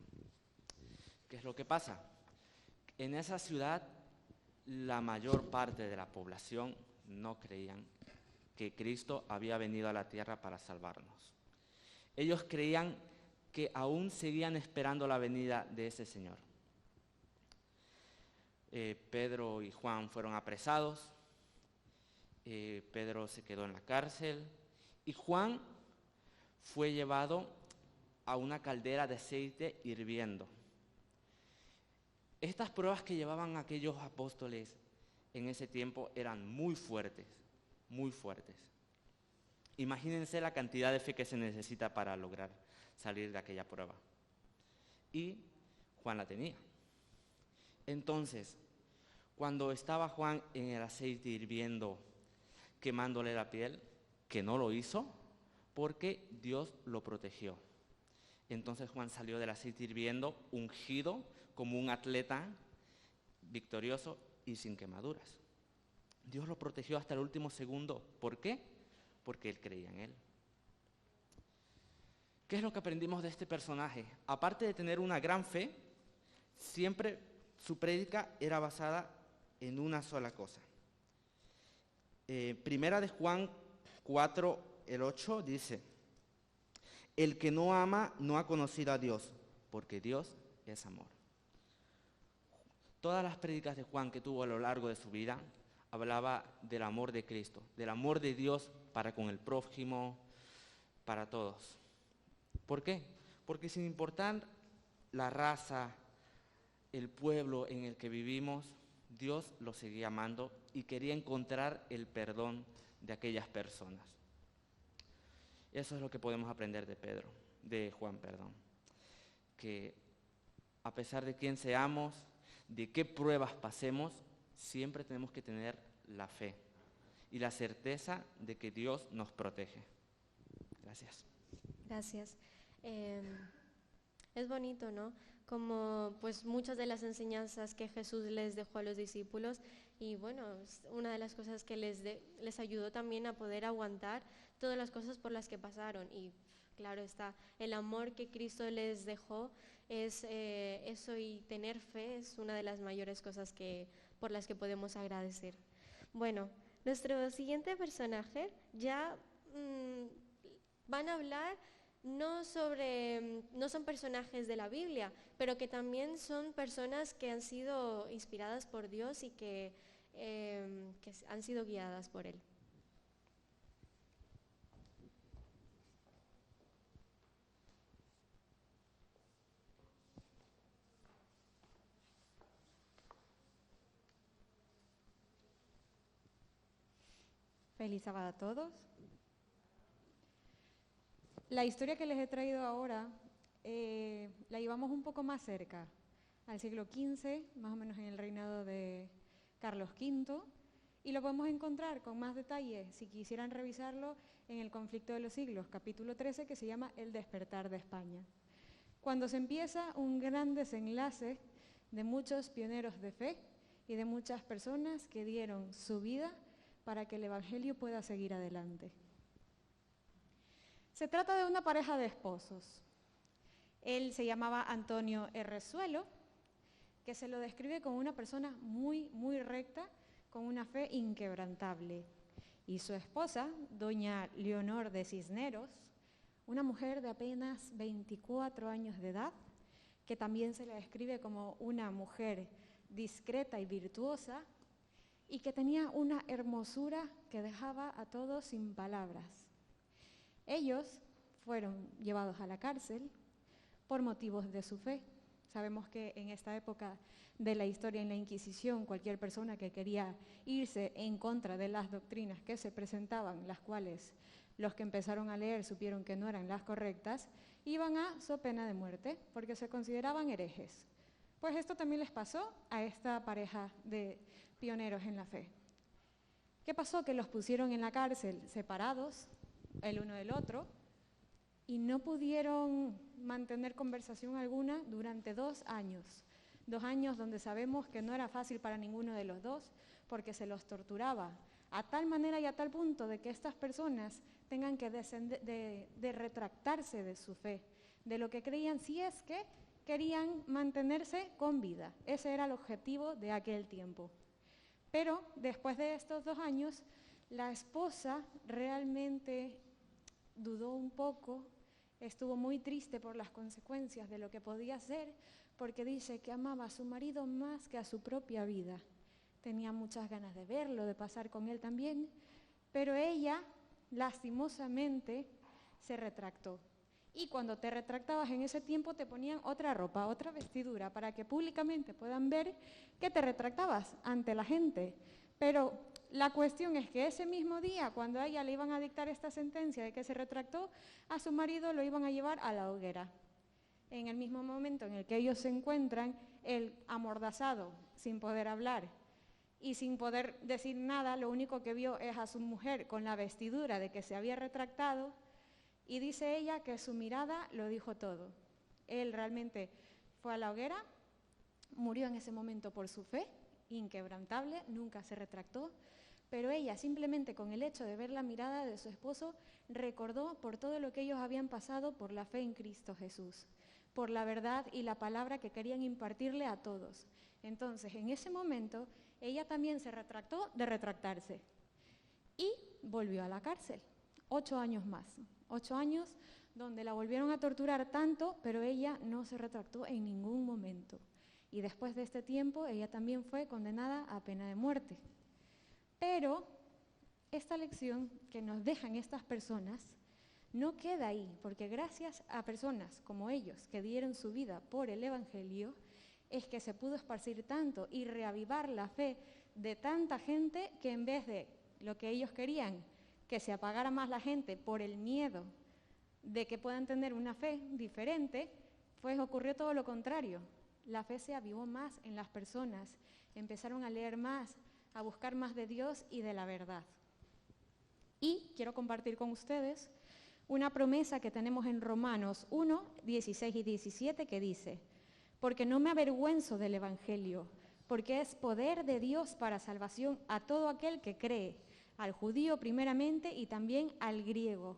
¿Qué es lo que pasa? En esa ciudad la mayor parte de la población no creían que Cristo había venido a la tierra para salvarnos. Ellos creían que aún seguían esperando la venida de ese Señor. Pedro y Juan fueron apresados, Pedro se quedó en la cárcel y Juan fue llevado a una caldera de aceite hirviendo. Estas pruebas que llevaban aquellos apóstoles en ese tiempo eran muy fuertes, muy fuertes. Imagínense la cantidad de fe que se necesita para lograr salir de aquella prueba. Y Juan la tenía. Entonces, cuando estaba Juan en el aceite hirviendo, quemándole la piel, que no lo hizo, porque Dios lo protegió. Entonces Juan salió del aceite hirviendo, ungido, como un atleta victorioso y sin quemaduras. Dios lo protegió hasta el último segundo. ¿Por qué? Porque él creía en él. ¿Qué es lo que aprendimos de este personaje? Aparte de tener una gran fe, siempre su prédica era basada en una sola cosa. Primera de Juan 4, el 8 dice, el que no ama no ha conocido a Dios, porque Dios es amor. Todas las prédicas de Juan que tuvo a lo largo de su vida hablaba del amor de Cristo, del amor de Dios para con el prójimo, para todos. ¿Por qué? Porque sin importar la raza, el pueblo en el que vivimos, Dios lo seguía amando y quería encontrar el perdón de aquellas personas. Eso es lo que podemos aprender de Juan, que a pesar de quién seamos, de qué pruebas pasemos, siempre tenemos que tener la fe y la certeza de que Dios nos protege. Gracias. Gracias. Es bonito, ¿no? Como pues muchas de las enseñanzas que Jesús les dejó a los discípulos, y bueno, una de las cosas que les ayudó también a poder aguantar todas las cosas por las que pasaron. Y claro está, el amor que Cristo les dejó es eso, y tener fe es una de las mayores cosas por las que podemos agradecer. Bueno, nuestro siguiente personaje ya van a hablar no son personajes de la Biblia, pero que también son personas que han sido inspiradas por Dios y que han sido guiadas por Él. Feliz sábado a todos. La historia que les he traído ahora la llevamos un poco más cerca, al siglo XV, más o menos en el reinado de Carlos V, y lo podemos encontrar con más detalle, si quisieran revisarlo, en el Conflicto de los Siglos, capítulo 13, que se llama El despertar de España. Cuando se empieza un gran desenlace de muchos pioneros de fe y de muchas personas que dieron su vida para que el Evangelio pueda seguir adelante. Se trata de una pareja de esposos. Él se llamaba Antonio Errezuelo, que se lo describe como una persona muy, muy recta, con una fe inquebrantable. Y su esposa, doña Leonor de Cisneros, una mujer de apenas 24 años de edad, que también se le describe como una mujer discreta y virtuosa, y que tenía una hermosura que dejaba a todos sin palabras. Ellos fueron llevados a la cárcel por motivos de su fe. Sabemos que en esta época de la historia, en la Inquisición, cualquier persona que quería irse en contra de las doctrinas que se presentaban, las cuales los que empezaron a leer supieron que no eran las correctas, iban a so pena de muerte, porque se consideraban herejes. Pues esto también les pasó a esta pareja de pioneros en la fe. ¿Qué pasó? Que los pusieron en la cárcel separados, el uno del otro, y no pudieron mantener conversación alguna durante 2 años. 2 años donde sabemos que no era fácil para ninguno de los dos, porque se los torturaba a tal manera y a tal punto de que estas personas tengan que de retractarse de su fe, de lo que creían, si es que querían mantenerse con vida. Ese era el objetivo de aquel tiempo. Pero después de estos 2 años, la esposa realmente dudó un poco, estuvo muy triste por las consecuencias de lo que podía hacer, porque dice que amaba a su marido más que a su propia vida. Tenía muchas ganas de verlo, de pasar con él también, pero ella, lastimosamente, se retractó. Y cuando te retractabas en ese tiempo te ponían otra ropa, otra vestidura, para que públicamente puedan ver que te retractabas ante la gente. Pero la cuestión es que ese mismo día, cuando a ella le iban a dictar esta sentencia de que se retractó, a su marido lo iban a llevar a la hoguera. En el mismo momento en el que ellos se encuentran, él amordazado, sin poder hablar y sin poder decir nada, lo único que vio es a su mujer con la vestidura de que se había retractado, y dice ella que su mirada lo dijo todo. Él realmente fue a la hoguera, murió en ese momento por su fe, inquebrantable, nunca se retractó, pero ella simplemente con el hecho de ver la mirada de su esposo recordó por todo lo que ellos habían pasado por la fe en Cristo Jesús, por la verdad y la palabra que querían impartirle a todos. Entonces, en ese momento, ella también se retractó de retractarse y volvió a la cárcel, 8 años más. 8 años donde la volvieron a torturar tanto, pero ella no se retractó en ningún momento. Y después de este tiempo, ella también fue condenada a pena de muerte. Pero esta lección que nos dejan estas personas no queda ahí, porque gracias a personas como ellos que dieron su vida por el Evangelio, es que se pudo esparcir tanto y reavivar la fe de tanta gente que en vez de lo que ellos querían, que se apagara más la gente por el miedo de que puedan tener una fe diferente, pues ocurrió todo lo contrario. La fe se avivó más en las personas, empezaron a leer más, a buscar más de Dios y de la verdad. Y quiero compartir con ustedes una promesa que tenemos en Romanos 1, 16 y 17 que dice: porque no me avergüenzo del Evangelio, porque es poder de Dios para salvación a todo aquel que cree, al judío primeramente y también al griego.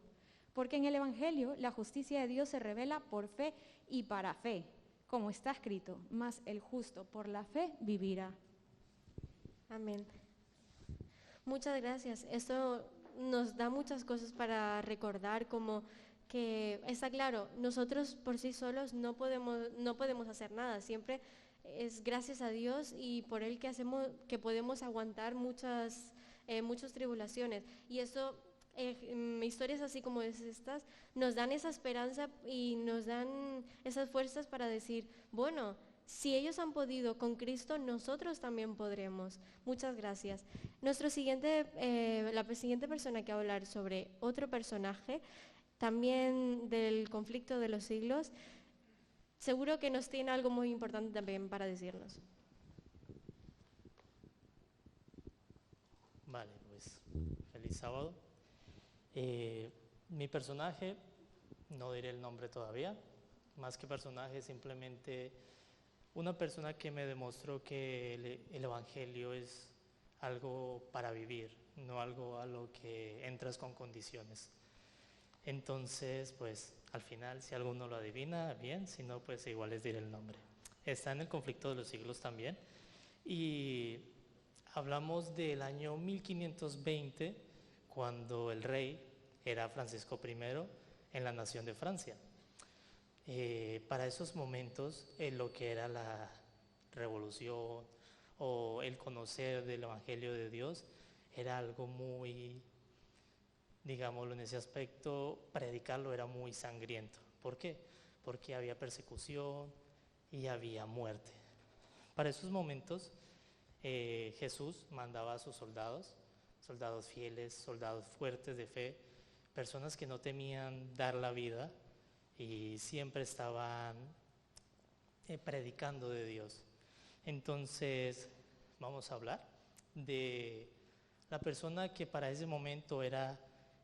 Porque en el Evangelio la justicia de Dios se revela por fe y para fe, como está escrito, mas el justo por la fe vivirá. Amén. Muchas gracias. Esto nos da muchas cosas para recordar, como que está claro, nosotros por sí solos no podemos hacer nada. Siempre es gracias a Dios y por Él que podemos aguantar muchas tribulaciones. Y eso, historias así como estas, nos dan esa esperanza y nos dan esas fuerzas para decir, bueno, si ellos han podido con Cristo, nosotros también podremos. Muchas gracias. La siguiente persona que va a hablar sobre otro personaje, también del conflicto de los siglos, seguro que nos tiene algo muy importante también para decirnos. Vale, pues feliz sábado. Mi personaje, no diré el nombre todavía, más que personaje, simplemente una persona que me demostró que el Evangelio es algo para vivir, no algo a lo que entras con condiciones. Entonces, pues al final, si alguno lo adivina, bien, si no, pues igual les diré el nombre. Está en el conflicto de los siglos también, y hablamos del año 1520, cuando el rey era Francisco I en la nación de Francia. Para esos momentos, lo que era la revolución o el conocer del Evangelio de Dios era algo muy, digámoslo en ese aspecto, predicarlo era muy sangriento. ¿Por qué? Porque había persecución y había muerte. Para esos momentos, Jesús mandaba a sus soldados fieles, soldados fuertes de fe, personas que no temían dar la vida y siempre estaban predicando de Dios. Entonces, vamos a hablar de la persona que para ese momento era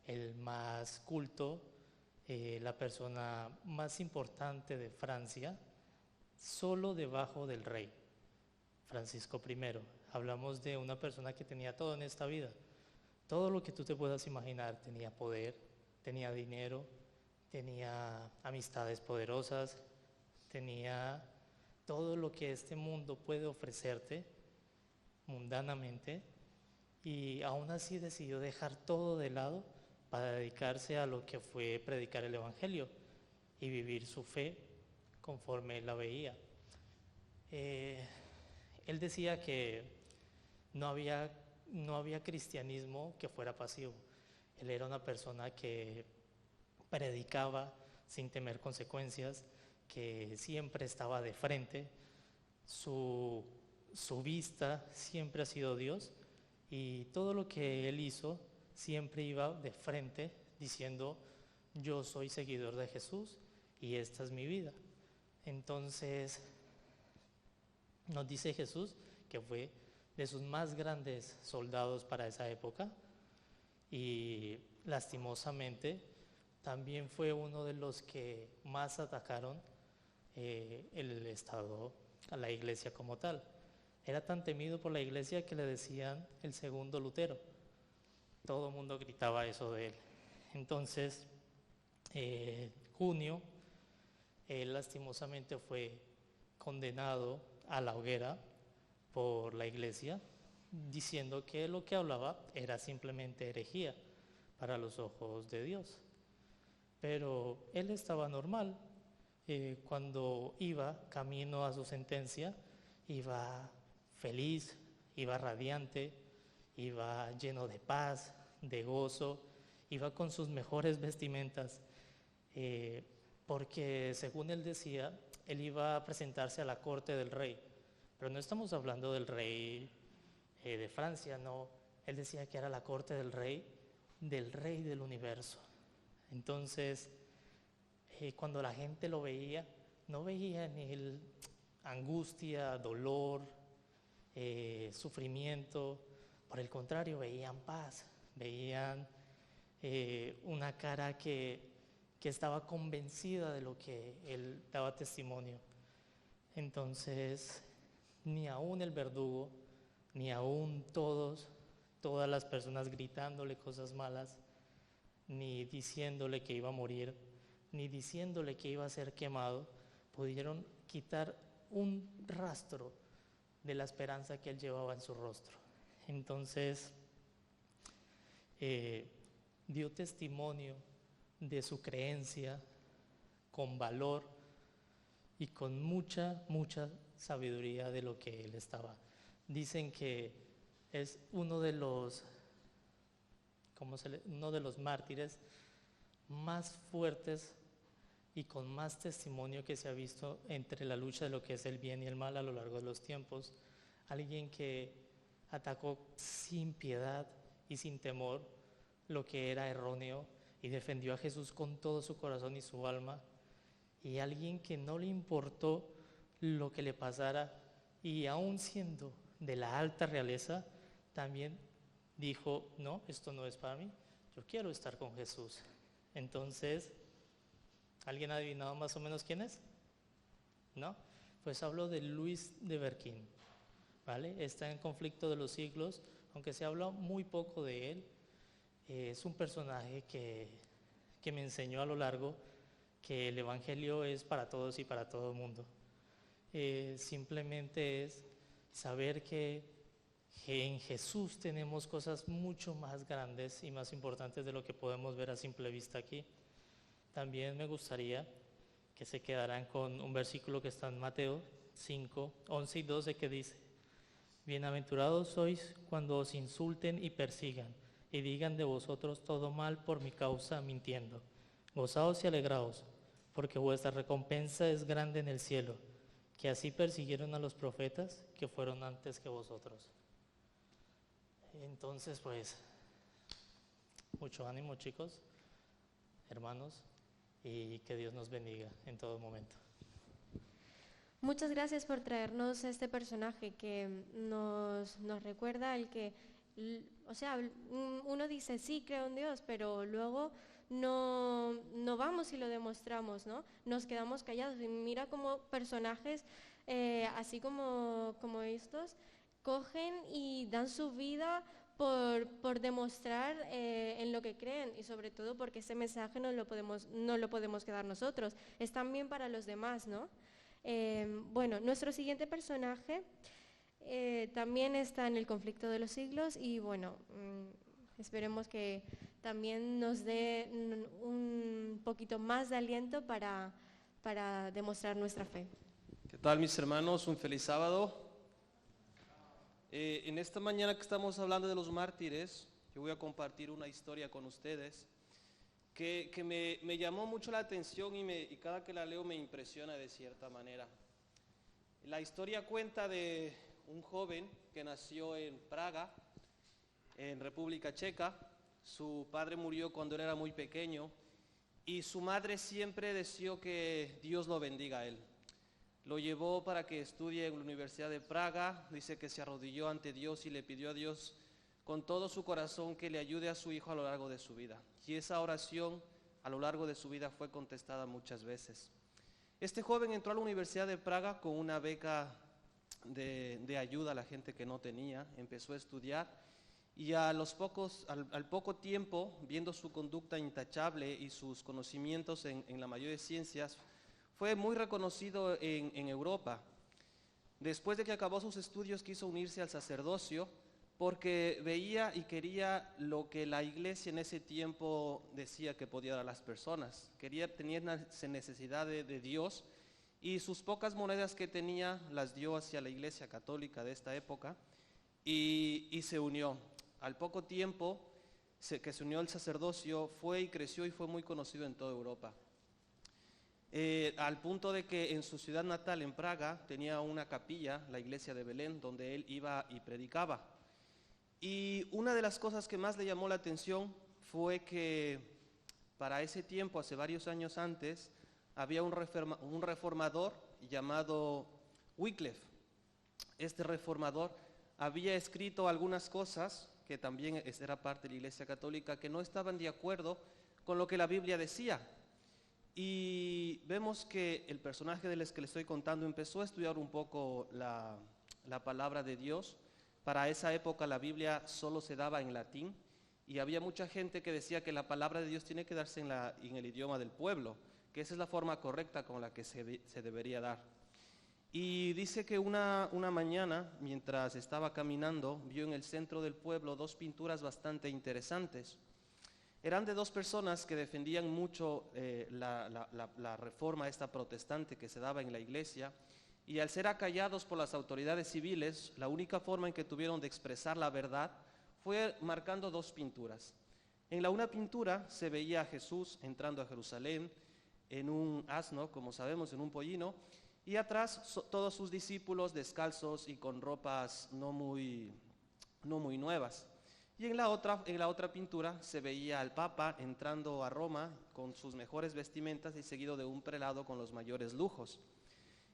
el más culto, la persona más importante de Francia, solo debajo del rey, Francisco I. Hablamos de una persona que tenía todo en esta vida, todo lo que tú te puedas imaginar. Tenía poder, tenía dinero, tenía amistades poderosas, tenía todo lo que este mundo puede ofrecerte mundanamente, y aún así decidió dejar todo de lado para dedicarse a lo que fue predicar el Evangelio y vivir su fe conforme él la veía. Él decía que no había cristianismo que fuera pasivo. Él era una persona que predicaba sin temer consecuencias, que siempre estaba de frente, su vista siempre ha sido Dios, y todo lo que él hizo siempre iba de frente diciendo: yo soy seguidor de Jesús y esta es mi vida. Entonces nos dice Jesús que fue de sus más grandes soldados para esa época, y lastimosamente también fue uno de los que más atacaron el Estado, a la iglesia como tal. Era tan temido por la iglesia que le decían el segundo Lutero. Todo el mundo gritaba eso de él. Entonces, junio, él lastimosamente fue condenado a la hoguera por la iglesia, diciendo que lo que hablaba era simplemente herejía para los ojos de Dios. Pero él estaba normal. Cuando iba camino a su sentencia, iba feliz, iba radiante, iba lleno de paz, de gozo, iba con sus mejores vestimentas, porque según él decía, él iba a presentarse a la corte del rey. Pero no estamos hablando del rey de Francia, no. Él decía que era la corte del rey del universo. Entonces, cuando la gente lo veía, no veía en él angustia, dolor, sufrimiento. Por el contrario, veían paz, veían una cara que estaba convencida de lo que él daba testimonio. Entonces, ni aún el verdugo, ni aún todas las personas gritándole cosas malas, ni diciéndole que iba a morir, ni diciéndole que iba a ser quemado, pudieron quitar un rastro de la esperanza que él llevaba en su rostro. Entonces, dio testimonio de su creencia con valor y con mucha sabiduría de lo que él estaba. Dicen que es uno de los mártires más fuertes y con más testimonio que se ha visto entre la lucha de lo que es el bien y el mal a lo largo de los tiempos. Alguien que atacó sin piedad y sin temor lo que era erróneo y defendió a Jesús con todo su corazón y su alma, y alguien que no le importó lo que le pasara, y aún siendo de la alta realeza, también dijo: no, esto no es para mí, yo quiero estar con Jesús. Entonces, ¿alguien ha adivinado más o menos quién es? ¿No? Pues hablo de Luis de Berquín, ¿vale? Está en Conflicto de los Siglos, aunque se habla muy poco de él. Es un personaje que me enseñó a lo largo que el Evangelio es para todos y para todo el mundo. Simplemente es saber que en Jesús tenemos cosas mucho más grandes y más importantes de lo que podemos ver a simple vista aquí. También me gustaría que se quedaran con un versículo que está en Mateo 5, 11 y 12, que dice: bienaventurados sois cuando os insulten y persigan y digan de vosotros todo mal por mi causa mintiendo. Gozaos y alegraos, porque vuestra recompensa es grande en el cielo, que así persiguieron a los profetas que fueron antes que vosotros. Entonces, pues, mucho ánimo, chicos, hermanos, y que Dios nos bendiga en todo momento. Muchas gracias por traernos este personaje que nos recuerda el que, o sea, uno dice sí, creo en Dios, pero luego no vamos y lo demostramos, ¿no? Nos quedamos callados. Y mira cómo personajes así como estos cogen y dan su vida por demostrar en lo que creen, y sobre todo porque ese mensaje no lo podemos quedar nosotros, es también para los demás, ¿no? Bueno, nuestro siguiente personaje también está en el Conflicto de los Siglos, y bueno, esperemos que también nos dé un poquito más de aliento para demostrar nuestra fe. ¿Qué tal, mis hermanos? Un feliz sábado. En esta mañana que estamos hablando de los mártires, yo voy a compartir una historia con ustedes que me llamó mucho la atención y cada que la leo me impresiona de cierta manera. La historia cuenta de un joven que nació en Praga, en República Checa. Su padre murió cuando él era muy pequeño y su madre siempre deseó que Dios lo bendiga a él. Lo llevó para que estudie en la Universidad de Praga. Dice que se arrodilló ante Dios y le pidió a Dios con todo su corazón que le ayude a su hijo a lo largo de su vida. Y esa oración a lo largo de su vida fue contestada muchas veces. Este joven entró a la Universidad de Praga con una beca de ayuda a la gente que no tenía. Empezó a estudiar y al poco tiempo, viendo su conducta intachable y sus conocimientos en la mayoría de ciencias, fue muy reconocido en Europa. Después de que acabó sus estudios, quiso unirse al sacerdocio porque veía y quería lo que la iglesia en ese tiempo decía que podía dar a las personas. Tenía necesidad de Dios, y sus pocas monedas que tenía las dio hacia la iglesia católica de esta época y se unió. Al poco tiempo que se unió al sacerdocio, fue y creció y fue muy conocido en toda Europa. al punto de que en su ciudad natal, en Praga, tenía una capilla, la iglesia de Belén, donde él iba y predicaba. Y una de las cosas que más le llamó la atención fue que para ese tiempo, hace varios años antes, había un reformador llamado Wycliffe. Este reformador había escrito algunas cosas que también era parte de la Iglesia Católica, que no estaban de acuerdo con lo que la Biblia decía. Y vemos que el personaje del que le estoy contando empezó a estudiar un poco la palabra de Dios. Para esa época la Biblia solo se daba en latín y había mucha gente que decía que la palabra de Dios tiene que darse en el idioma del pueblo, que esa es la forma correcta con la que se debería dar. Y dice que una mañana, mientras estaba caminando, vio en el centro del pueblo dos pinturas bastante interesantes. Eran de dos personas que defendían mucho la reforma esta protestante que se daba en la iglesia, y al ser acallados por las autoridades civiles, la única forma en que tuvieron de expresar la verdad fue marcando dos pinturas. En la una pintura se veía a Jesús entrando a Jerusalén en un asno, como sabemos, en un pollino, y atrás todos sus discípulos descalzos y con ropas no muy nuevas. Y en la otra pintura se veía al Papa entrando a Roma con sus mejores vestimentas y seguido de un prelado con los mayores lujos.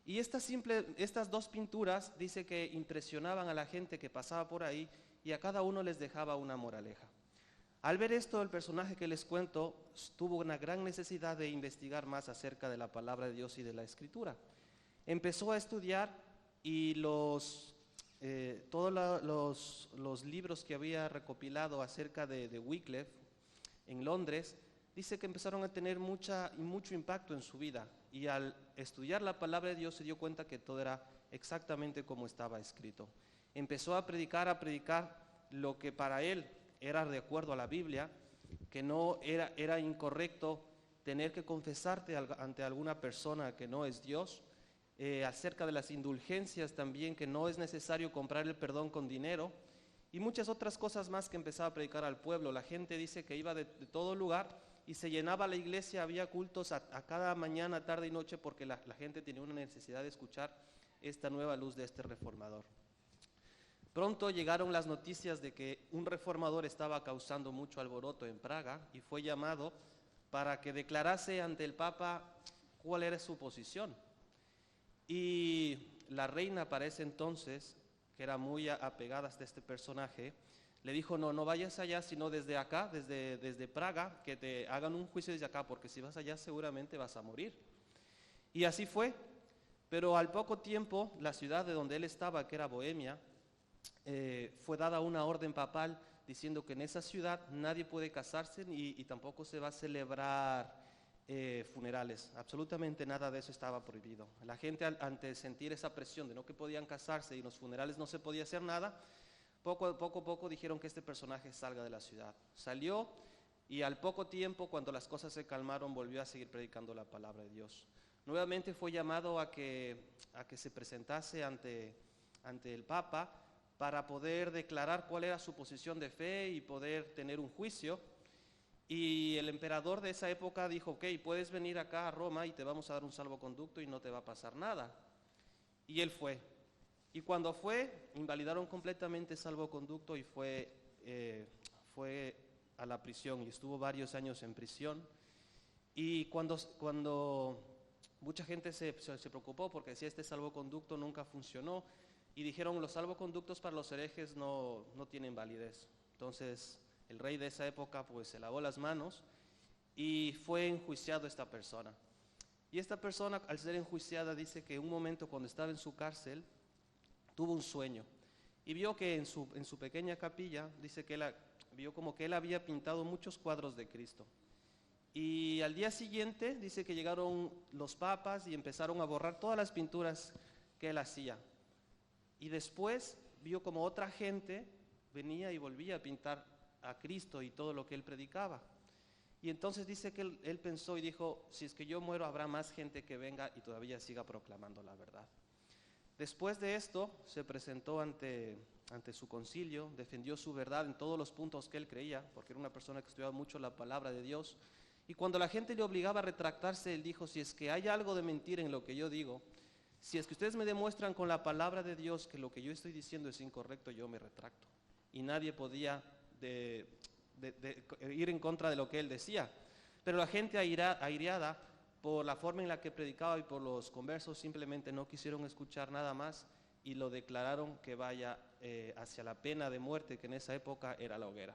Y estas dos pinturas dice que impresionaban a la gente que pasaba por ahí y a cada uno les dejaba una moraleja. Al ver esto, el personaje que les cuento tuvo una gran necesidad de investigar más acerca de la palabra de Dios y de la Escritura. Empezó a estudiar y todos los libros que había recopilado acerca de Wycliffe en Londres, dice que empezaron a tener mucho impacto en su vida. Y al estudiar la palabra de Dios se dio cuenta que todo era exactamente como estaba escrito. Empezó a predicar lo que para él era de acuerdo a la Biblia, que no era incorrecto tener que confesarte ante alguna persona que no es Dios, acerca de las indulgencias también, que no es necesario comprar el perdón con dinero, y muchas otras cosas más que empezaba a predicar al pueblo. La gente dice que iba de todo lugar y se llenaba la iglesia, había cultos a cada mañana, tarde y noche, porque la gente tenía una necesidad de escuchar esta nueva luz de este reformador. Pronto llegaron las noticias de que un reformador estaba causando mucho alboroto en Praga y fue llamado para que declarase ante el Papa cuál era su posición. Y la reina para ese entonces, que era muy apegada a este personaje, le dijo: no vayas allá, sino desde acá, desde Praga, que te hagan un juicio desde acá, porque si vas allá seguramente vas a morir. Y así fue, pero al poco tiempo la ciudad de donde él estaba, que era Bohemia, fue dada una orden papal diciendo que en esa ciudad nadie puede casarse y tampoco se va a celebrar funerales. Absolutamente nada de eso estaba prohibido. La gente ante sentir esa presión de no que podían casarse y en los funerales no se podía hacer nada, poco a poco dijeron que este personaje salga de la ciudad. Salió y al poco tiempo, cuando las cosas se calmaron, volvió a seguir predicando la palabra de Dios. Nuevamente fue llamado a que se presentase ante el Papa para poder declarar cuál era su posición de fe y poder tener un juicio. Y el emperador de esa época dijo: ok, puedes venir acá a Roma y te vamos a dar un salvoconducto y no te va a pasar nada. Y él fue. Y cuando fue, invalidaron completamente el salvoconducto y fue a la prisión y estuvo varios años en prisión. Y cuando mucha gente se preocupó porque decía: este salvoconducto nunca funcionó, y dijeron: los salvoconductos para los herejes no tienen validez. Entonces el rey de esa época pues se lavó las manos y fue enjuiciado esta persona. Y esta persona, al ser enjuiciada, dice que en un momento cuando estaba en su cárcel tuvo un sueño y vio que en su pequeña capilla, dice que vio como que él había pintado muchos cuadros de Cristo. Y al día siguiente dice que llegaron los papas y empezaron a borrar todas las pinturas que él hacía. Y después vio como otra gente venía y volvía a pintar a Cristo y todo lo que él predicaba. Y entonces dice que él pensó y dijo: si es que yo muero, habrá más gente que venga y todavía siga proclamando la verdad. Después de esto se presentó ante su concilio, defendió su verdad en todos los puntos que él creía, porque era una persona que estudiaba mucho la palabra de Dios, Y cuando la gente le obligaba a retractarse, él dijo, si es que hay algo de mentira en lo que yo digo, si es que ustedes me demuestran con la palabra de Dios que lo que yo estoy diciendo es incorrecto, yo me retracto. Y nadie podía ir en contra de lo que él decía. Pero la gente aireada por la forma en la que predicaba y por los conversos simplemente no quisieron escuchar nada más y lo declararon que vaya hacia la pena de muerte, que en esa época era la hoguera.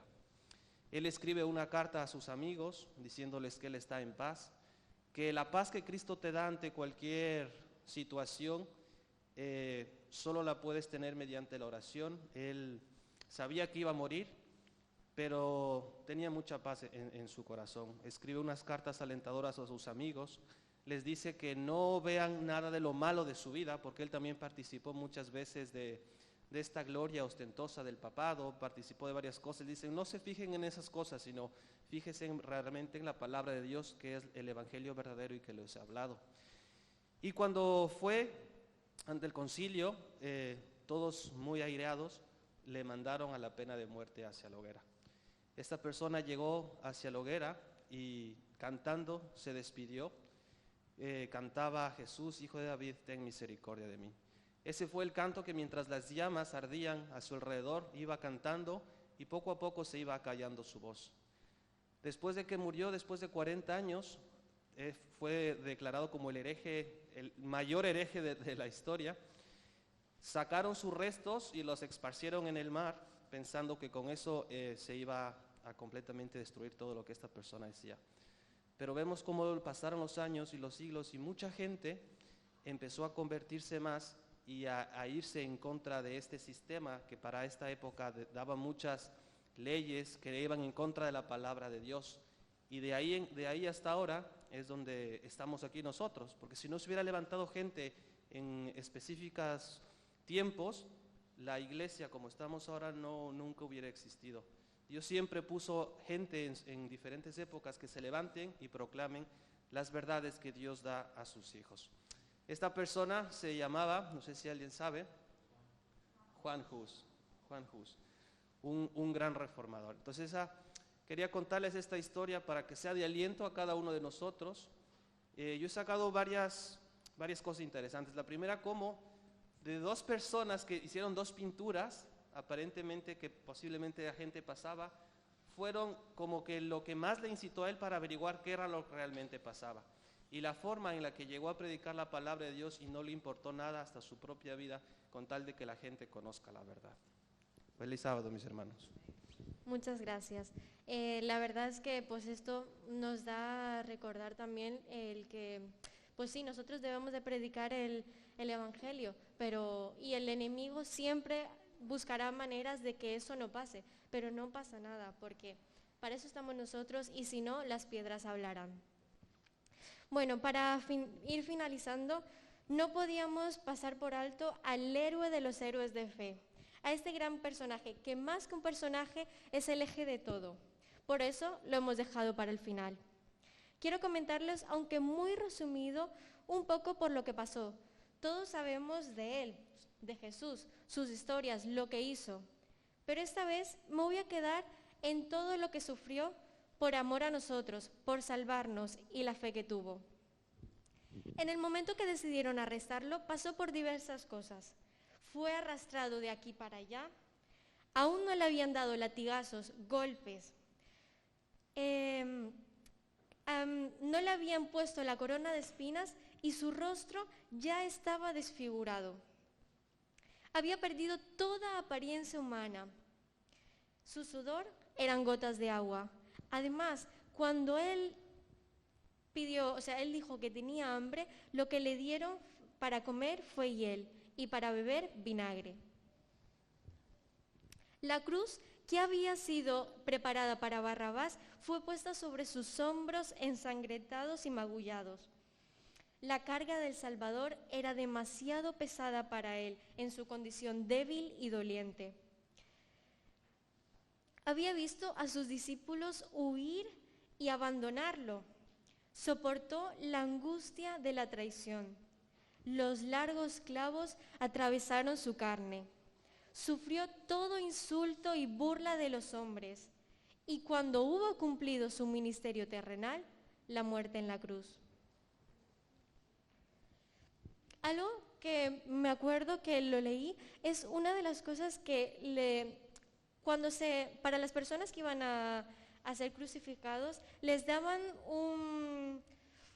Él escribe una carta a sus amigos diciéndoles que él está en paz, que la paz que Cristo te da ante cualquier situación solo la puedes tener mediante la oración. Él sabía que iba a morir, pero tenía mucha paz en su corazón. Escribe unas cartas alentadoras a sus amigos, les dice que no vean nada de lo malo de su vida, porque él también participó muchas veces de esta gloria ostentosa del papado, participó de varias cosas. Dicen, no se fijen en esas cosas, sino fíjense realmente en la palabra de Dios, que es el evangelio verdadero y que les he hablado. Y cuando fue ante el concilio, todos muy aireados, le mandaron a la pena de muerte hacia la hoguera. Esta persona llegó hacia la hoguera y cantando se despidió, cantaba: Jesús, Hijo de David, ten misericordia de mí. Ese fue el canto que mientras las llamas ardían a su alrededor, iba cantando y poco a poco se iba acallando su voz. Después de que murió, después de 40 años, fue declarado como el hereje, el mayor hereje de la historia. Sacaron sus restos y los esparcieron en el mar, pensando que con eso se iba a completamente destruir todo lo que esta persona decía. Pero vemos cómo pasaron los años y los siglos y mucha gente empezó a convertirse más y a irse en contra de este sistema que para esta época daba muchas leyes que iban en contra de la palabra de Dios. Y de ahí hasta ahora es donde estamos aquí nosotros, porque si no se hubiera levantado gente en específicos tiempos, la iglesia como estamos ahora nunca hubiera existido. Dios siempre puso gente en diferentes épocas que se levanten y proclamen las verdades que Dios da a sus hijos. Esta persona se llamaba, no sé si alguien sabe, Juan Hus, un gran reformador. Entonces quería contarles esta historia para que sea de aliento a cada uno de nosotros. Yo he sacado varias cosas interesantes. La primera, como de dos personas que hicieron dos pinturas, aparentemente que posiblemente la gente pasaba, fueron como que lo que más le incitó a él para averiguar qué era lo que realmente pasaba. Y la forma en la que llegó a predicar la palabra de Dios y no le importó nada hasta su propia vida con tal de que la gente conozca la verdad. Feliz sábado, mis hermanos. Muchas gracias. La verdad es que pues esto nos da a recordar también el que, pues sí, nosotros debemos de predicar el evangelio, y el enemigo siempre buscará maneras de que eso no pase, pero no pasa nada, porque para eso estamos nosotros y si no, las piedras hablarán. Bueno, para ir finalizando, no podíamos pasar por alto al héroe de los héroes de fe, a este gran personaje, que más que un personaje es el eje de todo. Por eso lo hemos dejado para el final. Quiero comentarles, aunque muy resumido, un poco por lo que pasó. Todos sabemos de él, de Jesús, sus historias, lo que hizo. Pero esta vez me voy a quedar en todo lo que sufrió por amor a nosotros, por salvarnos y la fe que tuvo. En el momento que decidieron arrestarlo, pasó por diversas cosas. Fue arrastrado de aquí para allá, aún no le habían dado latigazos, golpes, no le habían puesto la corona de espinas y su rostro ya estaba desfigurado. Había perdido toda apariencia humana. Su sudor eran gotas de agua. Además, cuando él él dijo que tenía hambre, lo que le dieron para comer fue hiel y para beber vinagre. La cruz que había sido preparada para Barrabás fue puesta sobre sus hombros ensangrentados y magullados. La carga del Salvador era demasiado pesada para él en su condición débil y doliente. Había visto a sus discípulos huir y abandonarlo. Soportó la angustia de la traición. Los largos clavos atravesaron su carne. Sufrió todo insulto y burla de los hombres. Y cuando hubo cumplido su ministerio terrenal, la muerte en la cruz. Algo que me acuerdo que lo leí es una de las cosas que para las personas que iban a ser crucificados, les daban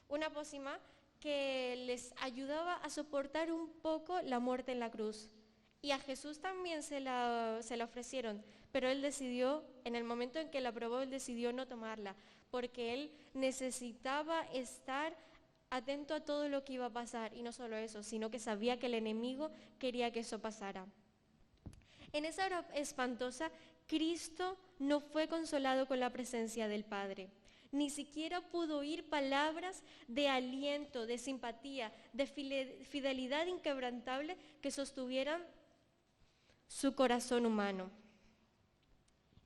una pócima que les ayudaba a soportar un poco la muerte en la cruz. Y a Jesús también se la ofrecieron, pero él decidió, en el momento en que la probó, él decidió no tomarla, porque él necesitaba estar atento a todo lo que iba a pasar, y no solo eso, sino que sabía que el enemigo quería que eso pasara. En esa hora espantosa, Cristo no fue consolado con la presencia del Padre. Ni siquiera pudo oír palabras de aliento, de simpatía, de fidelidad inquebrantable que sostuvieran su corazón humano.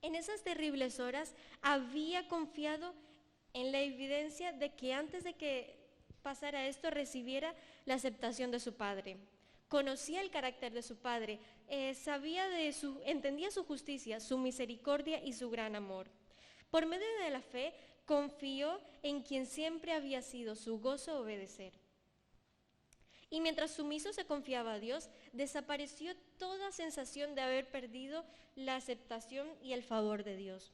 En esas terribles horas había confiado en la evidencia de que antes de que pasara esto recibiera la aceptación de su Padre. Conocía el carácter de su Padre, entendía su justicia, su misericordia y su gran amor. Por medio de la fe, confió en quien siempre había sido su gozo obedecer. Y mientras sumiso se confiaba a Dios, desapareció toda sensación de haber perdido la aceptación y el favor de Dios.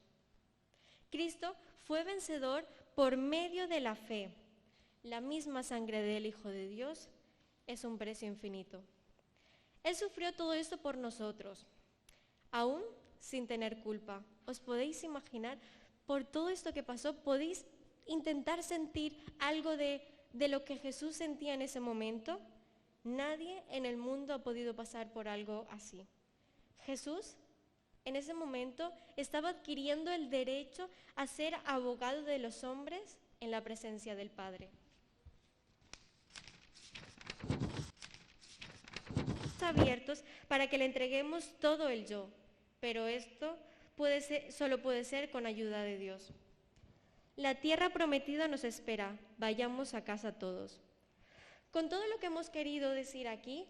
Cristo fue vencedor por medio de la fe. La misma sangre del Hijo de Dios es un precio infinito. Él sufrió todo esto por nosotros, aún sin tener culpa. ¿Os podéis imaginar? Por todo esto que pasó, ¿podéis intentar sentir algo de lo que Jesús sentía en ese momento? Nadie en el mundo ha podido pasar por algo así. Jesús, en ese momento, estaba adquiriendo el derecho a ser abogado de los hombres en la presencia del Padre. Abiertos para que le entreguemos todo el yo, pero esto solo puede ser con ayuda de Dios. La tierra prometida nos espera, vayamos a casa todos. Con todo lo que hemos querido decir aquí,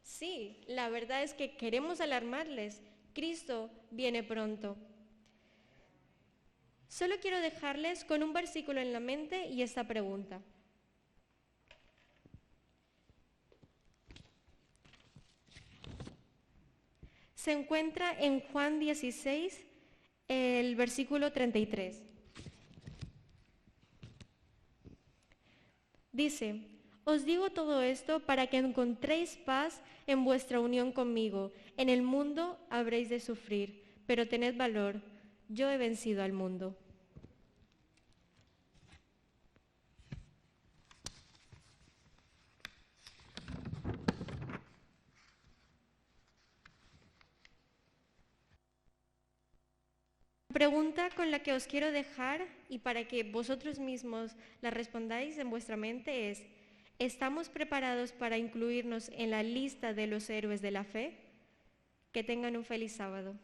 sí, la verdad es que queremos alarmarles, Cristo viene pronto. Solo quiero dejarles con un versículo en la mente y esta pregunta. Se encuentra en Juan 16, el versículo 33. Dice, os digo todo esto para que encontréis paz en vuestra unión conmigo. En el mundo habréis de sufrir, pero tened valor, yo he vencido al mundo. Pregunta con la que os quiero dejar y para que vosotros mismos la respondáis en vuestra mente es, ¿estamos preparados para incluirnos en la lista de los héroes de la fe? Que tengan un feliz sábado.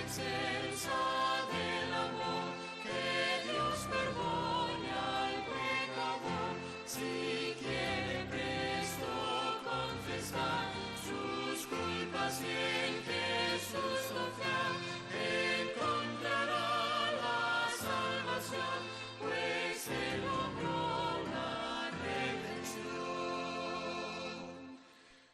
excelsa del amor, que Dios perdone al pecador, si quiere presto confesar sus culpas y en Jesús confiar, encontrará la salvación, pues Él logró la redención.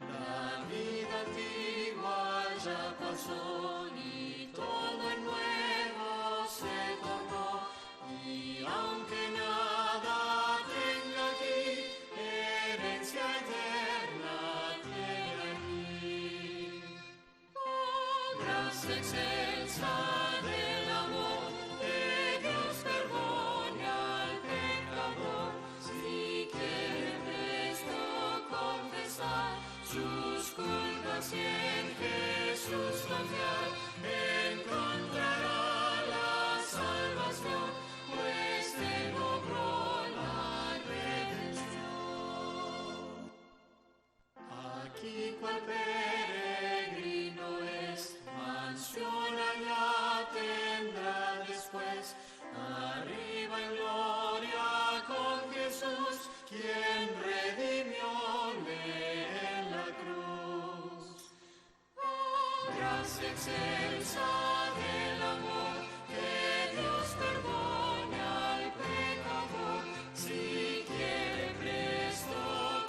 La vida antigua ya pasó y todo en nuevo se tornó, y aunque nada tenga aquí, herencia eterna tiene aquí. Oh, gracia excelsa del amor, que Dios perdone al pecador, si quiere presto confesar sus culpas y en Jesús confiar, encontrará la salvación, pues Él logró la redención. Aquí cual peregrino es, mansión allá tendrá después, arriba en gloria con Jesús, quien redimióle en la cruz. Oh, gracia excelsa del amor, que Dios perdone al pecador, si quiere presto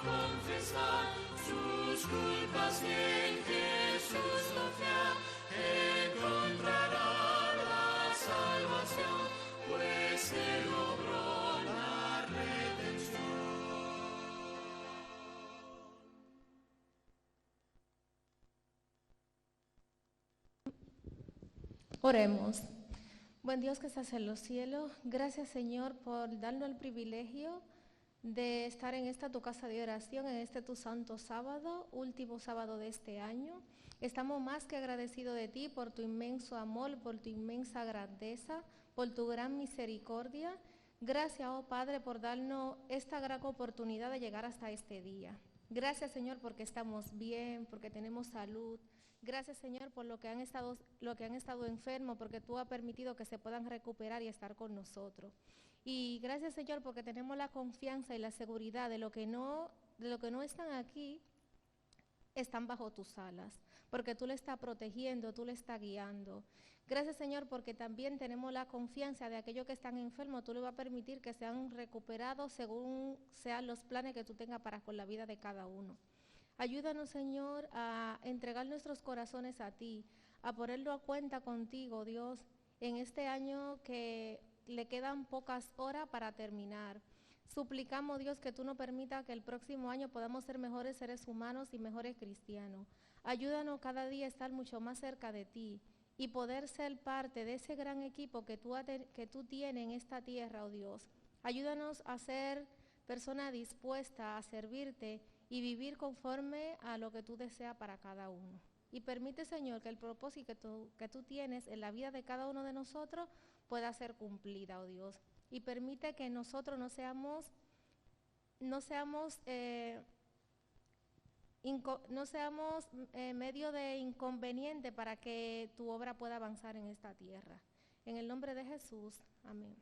confesar sus culpas y en Jesús confiar, encontrará la salvación, pues Él logró la redención. Oremos. Buen Dios que estás en los cielos, gracias Señor por darnos el privilegio de estar en esta tu casa de oración, en este tu santo sábado, último sábado de este año. Estamos más que agradecidos de ti por tu inmenso amor, por tu inmensa grandeza, por tu gran misericordia. Gracias, oh Padre, por darnos esta gran oportunidad de llegar hasta este día. Gracias, Señor, porque estamos bien, porque tenemos salud. Gracias, Señor, por lo que han estado enfermos, porque tú has permitido que se puedan recuperar y estar con nosotros. Y gracias, Señor, porque tenemos la confianza y la seguridad de lo que no están aquí, están bajo tus alas, porque tú le estás protegiendo, tú le estás guiando. Gracias, Señor, porque también tenemos la confianza de aquellos que están enfermos, tú le vas a permitir que sean recuperados según sean los planes que tú tengas para con la vida de cada uno. Ayúdanos, Señor, a entregar nuestros corazones a ti, a ponerlo a cuenta contigo, Dios, en este año que le quedan pocas horas para terminar. Suplicamos, Dios, que tú nos permitas que el próximo año podamos ser mejores seres humanos y mejores cristianos. Ayúdanos cada día a estar mucho más cerca de ti y poder ser parte de ese gran equipo que tú tienes en esta tierra, oh Dios. Ayúdanos a ser personas dispuestas a servirte y vivir conforme a lo que tú deseas para cada uno. Y permite, Señor, que el propósito que tú tienes en la vida de cada uno de nosotros pueda ser cumplida, oh Dios. Y permite que nosotros no seamos medio de inconveniente para que tu obra pueda avanzar en esta tierra. En el nombre de Jesús, amén.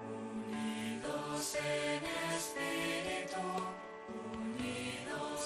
Unidos en espíritu, unidos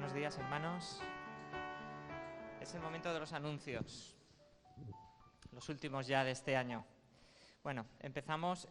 Buenos días, hermanos. Es el momento de los anuncios, los últimos ya de este año. Bueno, empezamos